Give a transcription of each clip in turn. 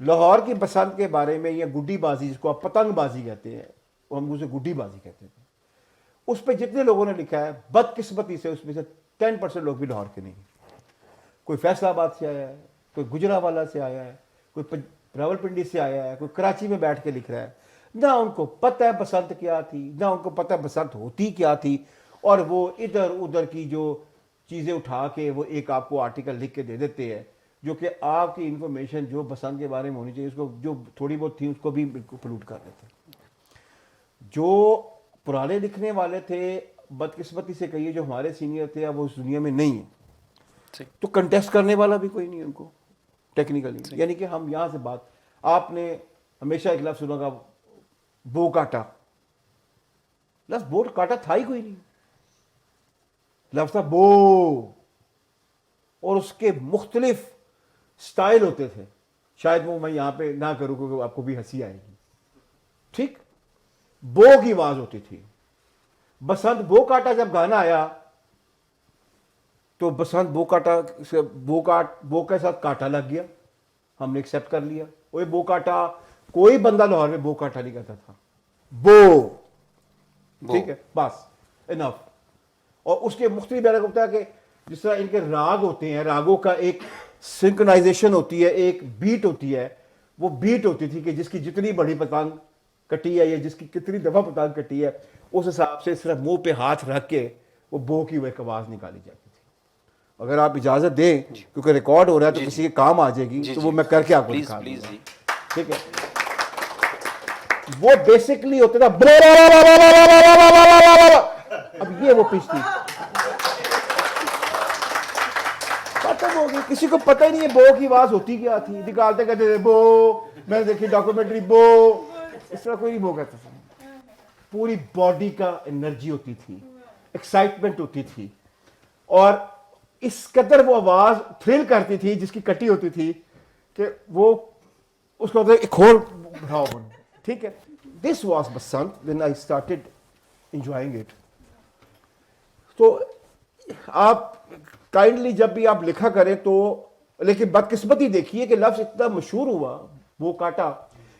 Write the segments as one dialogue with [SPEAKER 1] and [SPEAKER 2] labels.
[SPEAKER 1] لاہور کی بسنت کے بارے میں یا گڈی بازی جس کو آپ پتنگ بازی کہتے ہیں، وہ ہم اسے گڈی بازی کہتے تھے، اس پہ جتنے لوگوں نے لکھا ہے بدقسمتی سے اس میں سے 10% لوگ بھی لاہور کے نہیں ہیں۔ کوئی فیصل آباد سے آیا ہے، کوئی گجرانوالہ سے آیا ہے، کوئی راولپنڈی سے آیا ہے، کوئی کراچی میں بیٹھ کے لکھ رہا ہے، نہ ان کو پتہ ہے بسنت کیا تھی، نہ ان کو پتہ ہے بسنت ہوتی کیا تھی، اور وہ ادھر ادھر کی جو چیزیں اٹھا کے وہ ایک آپ کو آرٹیکل لکھ کے دے دیتے ہیں، جو کہ آپ کی انفارمیشن جو بسنت کے بارے میں ہونی چاہیے اس کو جو تھوڑی بہت تھی اس کو بھی بالکل پلوٹ کر دیتے ہیں۔ جو پرانے لکھنے والے تھے بدقسمتی سے کہیے جو ہمارے سینئر تھے اب وہ اس دنیا میں نہیں ہیں، تو کنٹیسٹ کرنے والا بھی کوئی نہیں ان کو ٹیکنیکلی، یعنی کہ ہم یہاں سے بات، آپ نے ہمیشہ ایک لفظ سنا گا بو کاٹا، لفظ بو کاٹا تھا ہی کوئی نہیں، لفظ تھا بو، اور اس کے مختلف سٹائل ہوتے تھے، شاید وہ میں یہاں پہ نہ کروں کیونکہ آپ کو بھی ہنسی آئے گی، ٹھیک، بو کی آواز ہوتی تھی۔ بسنت بو کاٹا جب گانا آیا تو بسنت بو کاٹا بو کے ساتھ کاٹا لگ گیا، ہم نے ایکسیپٹ کر لیا، وہ بو کاٹا، کوئی بندہ لاہور میں بو کاٹا نہیں کہتا تھا، بو، ٹھیک ہے، بس انف۔ اور اس کے مختلف الگ ہوتا ہے کہ جس طرح ان کے راگ ہوتے ہیں، راگوں کا ایک سنکرونائزیشن ہوتی ہے، ایک بیٹ ہوتی ہے، وہ بیٹ ہوتی تھی کہ جس کی جتنی بڑی پتنگ کٹی ہے یا جس کی کتنی دفعہ پتنگ کٹی ہے اس حساب سے صرف منہ پہ ہاتھ رکھ کے وہ بو کی وہ ایک آواز نکالی جاتی تھی۔ اگر آپ اجازت دیں کیونکہ ریکارڈ ہو رہا ہے تو کسی کے کام آ جائے گی تو وہ میں کر کے آپ کو دکھا دوں گا، ٹھیک ہے۔ وہ بیسکلی ہوتا تھا، اب یہ وہ پچ تھی، ختم ہو گئی، کسی کو پتہ ہی نہیں ہے بو کی آواز ہوتی کیا تھی، نکالتے کہتے تھے بو، میں نے دیکھی ڈاکومنٹری بو، اس طرح کوئی نہیں بو کہتا تھا۔ پوری باڈی کا انرجی ہوتی تھی، ایکسائٹمنٹ ہوتی تھی، اور اس قدر وہ آواز تھرل کرتی تھی جس کی کٹی ہوتی تھی کہ وہ اس کو ایک اور بڑھاؤ بنو، ٹھیک ہے۔ This was Basant when I started enjoying it۔ تو آپ کائنڈلی جب بھی آپ لکھا کریں تو، لیکن بدقسمتی دیکھیے کہ لفظ اتنا مشہور ہوا وہ کاٹا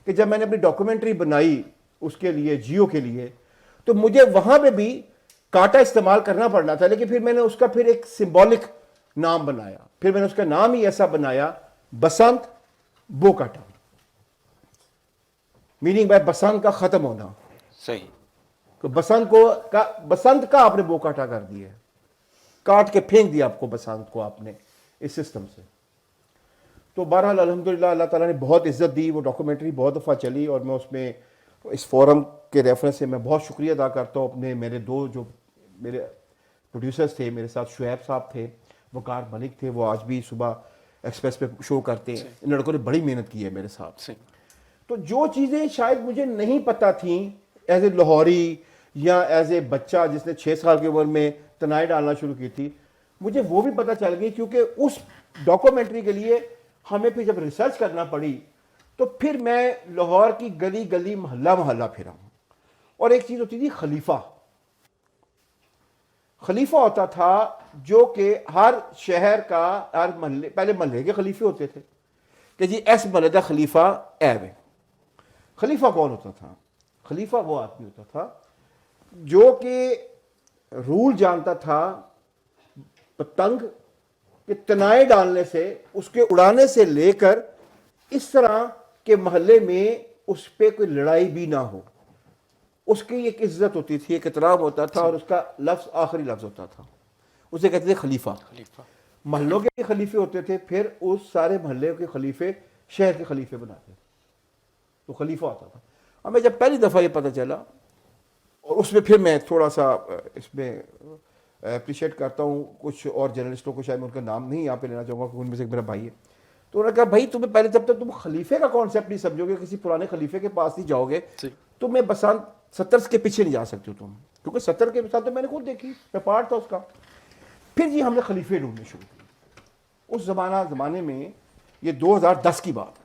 [SPEAKER 1] کہ جب میں نے اپنی ڈاکومنٹری بنائی اس کے لیے جیو کے لیے تو مجھے وہاں پہ بھی کاٹا استعمال کرنا پڑنا تھا، لیکن پھر میں نے اس کا پھر ایک سمبولک نام بنایا، پھر میں نے اس کا نام ہی ایسا بنایا بسنت بو کاٹا، میننگ بائی بسنت کا ختم ہونا،
[SPEAKER 2] صحیح،
[SPEAKER 1] تو بسنت کا آپ نے بو کاٹا کر دیا ہے، کاٹ کے پھینک دیا آپ کو بسنت کو آپ نے اس سسٹم سے۔ تو بہرحال الحمدللہ اللہ تعالیٰ نے بہت عزت دی، وہ ڈاکومنٹری بہت دفعہ چلی، اور میں اس میں اس فورم کے ریفرنس سے میں بہت شکریہ ادا کرتا ہوں اپنے میرے دو جو میرے پروڈیوسرز تھے، میرے ساتھ شعیب صاحب تھے، وقار ملک تھے، وہ آج بھی صبح ایکسپریس پہ شو کرتے ہیں، ان لڑکوں نے بڑی محنت کی ہے میرے ساتھ۔ تو جو چیزیں شاید مجھے نہیں پتہ تھیں ایز اے لاہوری یا ایز اے بچہ جس نے 6 سال کی عمر میں تنائی ڈالنا شروع کی تھی، مجھے وہ بھی پتہ چل گئی، کیونکہ اس ڈاکومنٹری کے لیے ہمیں پھر جب ریسرچ کرنا پڑی تو پھر میں لاہور کی گلی گلی محلہ محلہ پھرا ہوں، اور ایک چیز ہوتی تھی خلیفہ، خلیفہ ہوتا تھا جو کہ ہر شہر کا ہر محلے، پہلے محلے کے خلیفے ہوتے تھے کہ جی ایس محلے کا خلیفہ ایب ہے۔ خلیفہ کون ہوتا تھا؟ خلیفہ وہ آدمی ہوتا تھا جو کہ رول جانتا تھا پتنگ کہ تنائے ڈالنے سے، اس کے اڑانے سے لے کر اس طرح کہ محلے میں اس پہ کوئی لڑائی بھی نہ ہو، اس کی ایک عزت ہوتی تھی، ایک احترام ہوتا تھا، اور اس کا لفظ آخری لفظ ہوتا تھا، اسے کہتے تھے خلیفہ۔ محلوں کے خلیفے ہوتے تھے، پھر اس سارے محلے کے خلیفے شہر کے خلیفے بناتے تھے، تو خلیفہ ہوتا تھا۔ ہمیں جب پہلی دفعہ یہ پتہ چلا، اور اس میں پھر میں تھوڑا سا اس میں اپریشیٹ کرتا ہوں کچھ اور جرنلسٹوں کو، شاید میں ان کا نام نہیں یہاں پہ لینا چاہوں گا کیونکہ ان میں سے ایک میرا بھائی ہے، تو انہوں نے کہا بھائی تمہیں پہلے جب تک تم خلیفے کا کانسیپٹ نہیں سمجھو گے، کسی پرانے خلیفے کے پاس نہیں جاؤ گے، تو میں بسنت 70 کے پیچھے نہیں جا سکتے ہو تم، کیونکہ 70 کے ساتھ تو میں نے خود دیکھی، میں پارٹ تھا اس کا۔ پھر جی ہم نے خلیفے ڈھونڈنے شروع کی، اس زمانے میں یہ 2010 کی بات،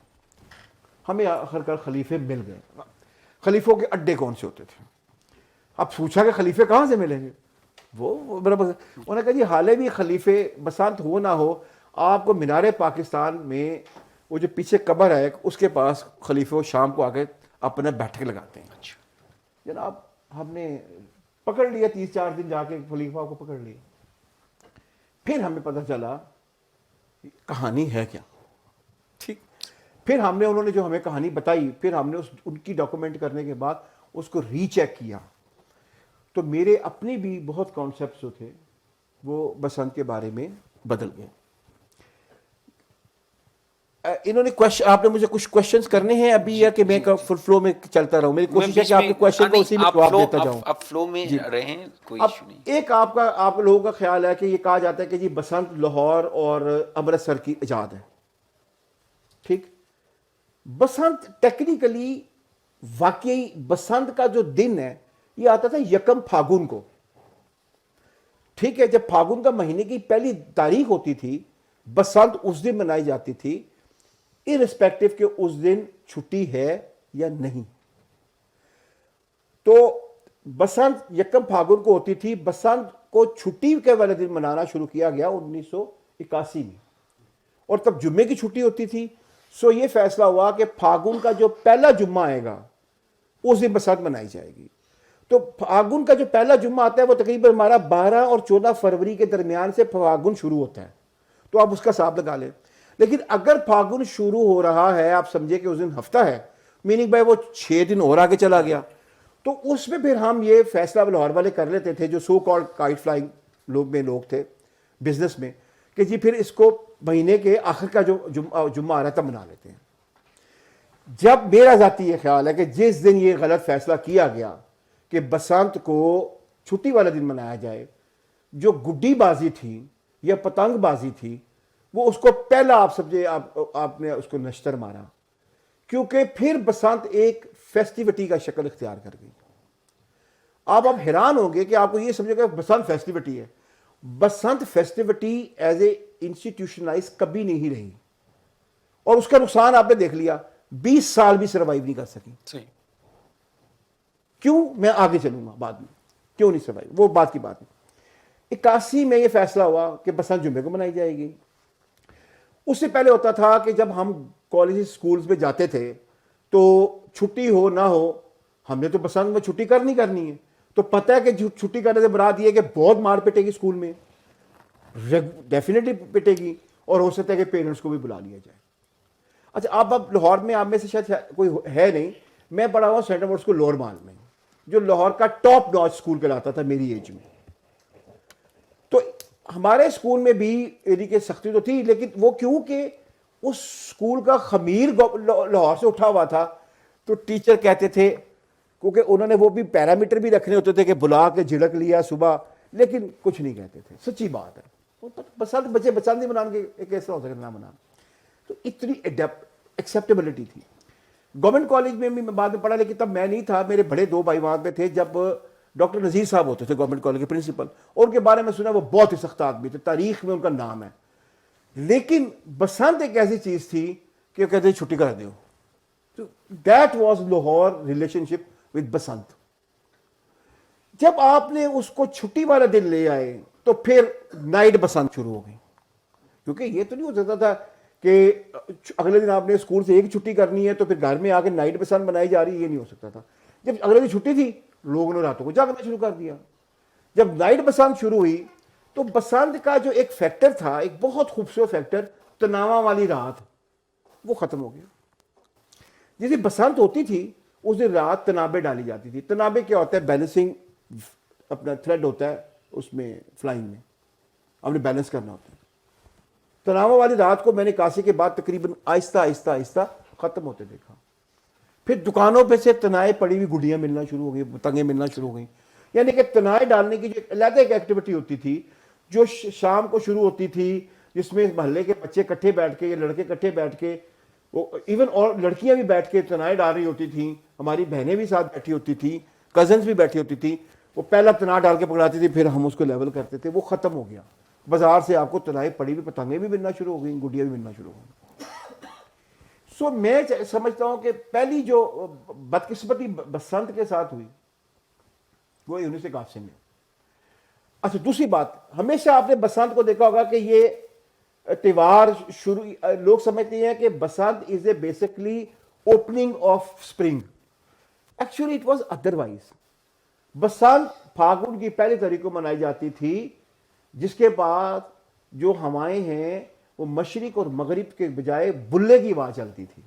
[SPEAKER 1] ہمیں آخرکار خلیفے مل گئے۔ خلیفوں کے اڈے کون سے ہوتے تھے؟ اب پوچھا کہ خلیفے کہاں سے ملیں گے، وہ برابر انہوں نے کہا جی حالے بھی خلیفے بسنت ہو نہ ہو، آپ کو مینار پاکستان میں وہ جو پیچھے قبر ہے اس کے پاس خلیفہ شام کو آ کے اپنا بیٹھک لگاتے ہیں.
[SPEAKER 2] اچھا.
[SPEAKER 1] جناب ہم نے پکڑ لیا 30-4 دن جا کے خلیفہ کو پکڑ لیا. پھر ہمیں پتہ چلا کہانی ہے کیا. ٹھیک. پھر ہم نے انہوں نے جو ہمیں کہانی بتائی پھر ہم نے ان کی ڈاکومنٹ کرنے کے بعد اس کو ری چیک کیا تو میرے اپنے بھی بہت کانسیپٹس جو تھے وہ بسنت کے بارے میں بدل گئے. انہوں نے آپ نے مجھے کچھ کوشچنز کرنے ہیں ابھی یا کہ میں فل فلو میں چلتا رہوں؟ میری کوشش ہے کہ آپ کے کوشچن کو اسی میں جواب دیتا جاؤں.
[SPEAKER 2] آپ فلو میں رہیں, کوئی
[SPEAKER 1] اب
[SPEAKER 2] ایشو نہیں.
[SPEAKER 1] ایک آپ لوگوں کا خیال ہے کہ یہ کہا جاتا ہے کہ جی بسنت لاہور اور امرتسر کی ایجاد ہے. ٹھیک. بسنت ٹیکنیکلی واقعی بسنت کا جو دن ہے یہ آتا تھا 1 پھاگن کو. ٹھیک ہے. جب پھاگن کا مہینے کی پہلی تاریخ ہوتی تھی بسنت اس دن منائی جاتی تھی ارسپیکٹو کہ اس دن چھٹی ہے یا نہیں. تو بسنت 1 پھاگن کو ہوتی تھی. بسنت کو چھٹی کے والے دن منانا شروع کیا گیا 1981 میں اور تب جمعے کی چھٹی ہوتی تھی. سو یہ فیصلہ ہوا کہ پھاگن کا جو پہلا جمعہ آئے گا اس دن بسنت منائی جائے گی. تو پھاگن کا جو پہلا جمعہ آتا ہے وہ تقریباً ہمارا 12 اور 14 فروری کے درمیان سے پھاگن شروع ہوتا ہے. تو آپ اس کا حساب لگا لیں. لیکن اگر پھاگن شروع ہو رہا ہے آپ سمجھے کہ اس دن ہفتہ ہے میننگ بھائی وہ 6 دن اور آگے چلا گیا تو اس میں پھر ہم یہ فیصلہ لاہور والے کر لیتے تھے جو سو کالڈ کائٹ فلائنگ لوگ تھے بزنس میں کہ جی پھر اس کو مہینے کے آخر کا جو جمعہ آ رہا ہے تب منا لیتے ہیں. جب میرا ذاتی یہ خیال ہے کہ جس دن یہ غلط فیصلہ کیا گیا کہ بسنت کو چھٹی والا دن منایا جائے جو گڈی بازی تھی یا پتنگ بازی تھی وہ اس کو پہلا آپ سمجھے آپ نے اس کو نشتر مارا کیونکہ پھر بسنت ایک فیسٹیوٹی کا شکل اختیار کر گئی. آپ حیران ہوں گے کہ آپ کو یہ سمجھے کہ بسنت فیسٹیوٹی ہے. بسنت فیسٹیوٹی ایز اے انسٹیٹیوشنلائز کبھی نہیں رہی اور اس کا نقصان آپ نے دیکھ لیا. 20 سال بھی سروائیو نہیں کر سکی.
[SPEAKER 2] صحیح.
[SPEAKER 1] کیوں؟ میں آگے چلوں گا بعد میں کیوں نہیں سروائیو, وہ بات کی بات ہے. 81 میں یہ فیصلہ ہوا کہ بسنت جمعے کو منائی جائے گی. اس سے پہلے ہوتا تھا کہ جب ہم کالج سکولز میں جاتے تھے تو چھٹی ہو نہ ہو ہم نے تو بسنت میں چھٹی کرنی ہے. تو پتہ ہے کہ چھٹی کرنے سے مراد یہ کہ بہت مار پٹے گی اسکول میں, ڈیفینیٹلی پٹے گی اور ہو سکتا ہے کہ پیرنٹس کو بھی بلا لیا جائے. اچھا اب لاہور میں آپ میں سے شاید کوئی ہے نہیں, میں پڑھا ہوا سینٹر بورڈ اسکول لوور مال میں جو لاہور کا ٹاپ ناچ اسکول کہلاتا تھا میری ایج میں. تو ہمارے اسکول میں بھی ایری کی سختی تو تھی لیکن وہ کیوں کہ اس اسکول کا خمیر لاہور سے اٹھا ہوا تھا تو ٹیچر کہتے تھے کیونکہ انہوں نے وہ بھی پیرامیٹر بھی رکھنے ہوتے تھے کہ بلا کے جھڑک لیا صبح لیکن کچھ نہیں کہتے تھے. سچی بات ہے. بسنت بچے بسنت نہیں منانے کے ایک ایسا ہو سکتا نہ منانا. تو اتنی ایکسیپٹیبلٹی تھی. گورنمنٹ کالج میں بھی میں بعد میں پڑھا لیکن تب میں نہیں تھا, میرے بڑے 2 بھائی وہاں پہ تھے جب ڈاکٹر نذیر صاحب ہوتے تھے گورنمنٹ کالج کے پرنسپل اور ان کے بارے میں سنا وہ بہت ہی سخت آدمی تھے, تاریخ میں ان کا نام ہے. لیکن بسنت ایک ایسی چیز تھی کہ وہ کہتے ہیں چھٹی کرا دیو. That was Lahore relationship with Basant. جب آپ نے اس کو چھٹی والا دن لے آئے تو پھر نائٹ بسنت شروع ہو گئی کیونکہ یہ تو نہیں ہو سکتا تھا کہ اگلے دن آپ نے اسکول سے ایک چھٹی کرنی ہے تو پھر گھر میں آ کے نائٹ بسنت بنائی جا رہی ہے, یہ نہیں ہو سکتا تھا. جب اگلے دن چھٹی تھی لوگوں نے راتوں کو جاگنا شروع کر دیا. جب نائٹ بسنت شروع ہوئی تو بسنت کا جو ایک فیکٹر تھا, ایک بہت خوبصورت فیکٹر, تناوا والی رات, وہ ختم ہو گیا. جس دن بسنت ہوتی تھی اس دن رات تنابے ڈالی جاتی تھی. تنابے کیا ہوتا ہے؟ بیلنسنگ, اپنا تھریڈ ہوتا ہے اس میں فلائنگ میں ہم نے بیلنس کرنا ہوتا ہے. تناوا والی رات کو میں نے 81 کے بعد تقریباً آہستہ آہستہ آہستہ ختم ہوتے دیکھا. پھر دکانوں پہ سے تنائے پڑی ہوئی گڈیاں ملنا شروع ہو گئی, پتنگیں ملنا شروع ہو گئیں. یعنی کہ تنائے ڈالنے کی جو علیحدہ ایک ایکٹیویٹی ہوتی تھی جو شام کو شروع ہوتی تھی جس میں محلے کے بچے کٹھے بیٹھ کے یا لڑکے کٹھے بیٹھ کے, ایون اور لڑکیاں بھی بیٹھ کے تنائے ڈال رہی ہوتی تھیں, ہماری بہنیں بھی ساتھ بیٹھی ہوتی تھیں, کزنس بھی بیٹھی ہوتی تھی. وہ پہلا تنا ڈال کے پکڑاتی تھی پھر ہم اس کو لیول کرتے تھے. وہ ختم ہو گیا. بازار سے آپ کو تنائے پڑی ہوئی پتنگیں بھی ملنا شروع ہو گئیں, گڈیاں بھی ملنا شروع ہو گئیں. سو میں سمجھتا ہوں کہ پہلی جو بدقسمتی بسنت کے ساتھ ہوئی وہ 1981 میں. اچھا دوسری بات, ہمیشہ آپ نے بسنت کو دیکھا ہوگا کہ یہ تہوار شروع لوگ سمجھتے ہیں کہ Basant is a basically opening of spring. Actually it was otherwise. Basant Phagan کی پہلی تاریخ کو منائی جاتی تھی, جس کے بعد جو ہوائیں ہیں وہ مشرق اور مغرب کے بجائے بلے کی آواز چلتی تھی.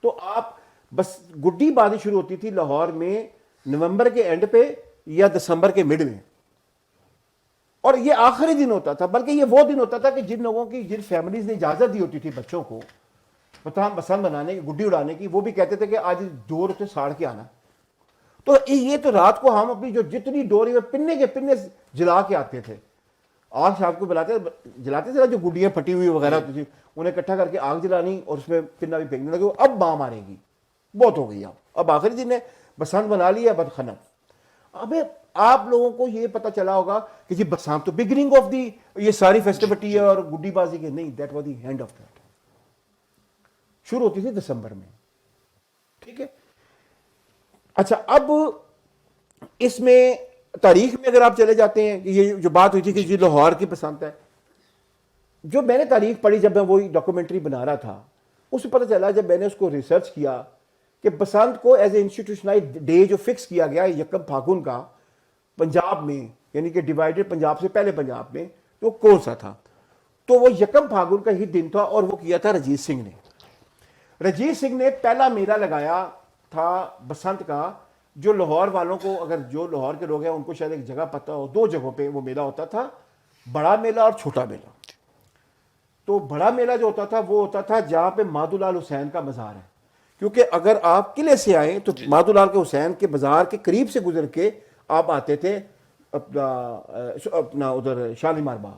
[SPEAKER 1] تو آپ بس گڈی باری شروع ہوتی تھی لاہور میں نومبر کے اینڈ پہ یا دسمبر کے مڈ میں, اور یہ آخری دن ہوتا تھا. بلکہ یہ وہ دن ہوتا تھا کہ جن لوگوں کی, جن فیملیز نے اجازت دی ہوتی تھی بچوں کو پتہ بسنت بنانے کی, گڈی اڑانے کی, وہ بھی کہتے تھے کہ آج ڈور سے ساڑ کے آنا. تو یہ تو رات کو ہم اپنی جو جتنی ڈوری میں پنے کے پنے جلا کے آتے تھے, آگ شام کو جلاتے تھے, جو گڈیاں پھٹی ہوئی وغیرہ ہوتی تھی انہیں اکٹھا کر کے آگ جلانی اور اس میں پنا بھی پھینکنے لگے. اب ماں مارے گی, بہت ہو گئی, اب آخری دن ہے, بسنت بنا لیا, بد خنم. اب آپ لوگوں کو یہ پتہ چلا ہوگا کہ جی بسنت تو بگننگ آف دی یہ ساری فیسٹیوٹی ہے اور گڈی بازی کے, نہیں, that was the end of that. شروع ہوتی تھی دسمبر میں. ٹھیک ہے. اچھا, اب اس میں تاریخ میں اگر آپ چلے جاتے ہیں کہ یہ جو بات ہوئی تھی کہ جی لاہور کی بسنت ہے, جو میں نے تاریخ پڑھی جب میں وہی ڈاکومنٹری بنا رہا تھا, اس سے پتہ چلا جب میں نے اس کو ریسرچ کیا کہ بسنت کو ایز اے انسٹیٹیوشنائز ڈے جو فکس کیا گیا یکم پھاگن کا پنجاب میں, یعنی کہ ڈیوائیڈڈ پنجاب سے پہلے پنجاب میں, تو کون سا تھا؟ تو وہ یکم پھاگن کا ہی دن تھا, اور وہ کیا تھا رجیت سنگھ نے. رجیت سنگھ نے پہلا میلہ لگایا تھا بسنت کا, جو لاہور والوں کو, اگر جو لاہور کے لوگ ہیں ان کو شاید ایک جگہ پتہ ہو, 2 جگہوں پہ وہ میلہ ہوتا تھا, بڑا میلہ اور چھوٹا میلہ. تو بڑا میلہ جو ہوتا تھا وہ ہوتا تھا جہاں پہ مادھو لال حسین کا مزار ہے, کیونکہ اگر آپ قلعے سے آئیں تو مادھو لال کے حسین کے مزار کے قریب سے گزر کے آپ آتے تھے اپنا ادھر شالیمار باغ.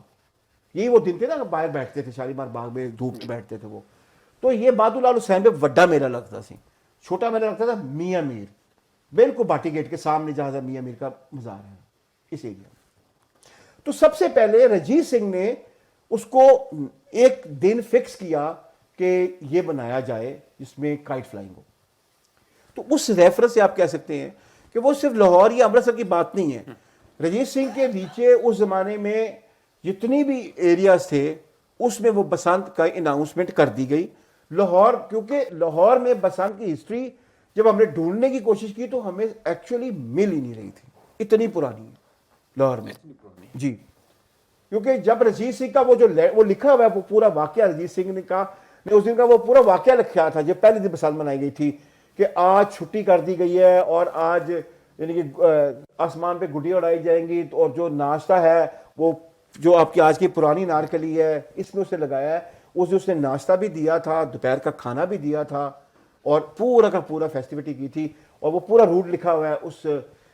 [SPEAKER 1] یہی وہ دن تھے نا, باہر بیٹھتے تھے شالیمار باغ میں, دھوپ میں بیٹھتے تھے وہ. تو یہ مادھو لال حسین پہ بڑا میلہ لگتا سی. چھوٹا میلہ لگتا تھا میاں میر, بالکل باٹی گیٹ کے سامنے جہاں میاں میر کا مزار ہے, اس ایریا میں. تو سب سے پہلے رجیت سنگھ نے اس کو ایک دن فکس کیا کہ یہ بنایا جائے جس میں کائٹ فلائنگ ہو. تو اس ریفرنس سے آپ کہہ سکتے ہیں کہ وہ صرف لاہور یا امرتسر کی بات نہیں ہے. رجیت سنگھ کے نیچے اس زمانے میں جتنی بھی ایریاز تھے اس میں وہ بسنت کا اناؤنسمنٹ کر دی گئی. لاہور, کیونکہ لاہور میں بسنت کی ہسٹری جب ہم نے ڈھونڈنے کی کوشش کی تو ہمیں ایکچولی مل ہی نہیں رہی تھی, اتنی پرانی ہے لاہور میں. جی, کیونکہ جب رجیت سنگھ کا وہ لکھا ہوا ہے وہ پورا واقعہ, رجیت سنگھ نے کہا اس دن کا وہ پورا واقعہ لکھا تھا جب پہلے دن بسنت منائی گئی تھی کہ آج چھٹی کر دی گئی ہے اور آج یعنی کہ آسمان پہ گڈی اڑائی جائیں گی, اور جو ناشتہ ہے وہ جو آپ کی آج کی پرانی نارکلی ہے اس میں اس نے لگایا ہے. اس نے ناشتہ بھی دیا تھا, دوپہر کا کھانا بھی دیا تھا, اور پورا کا پورا فیسٹیوٹی کی تھی. اور وہ پورا روٹ لکھا ہوا ہے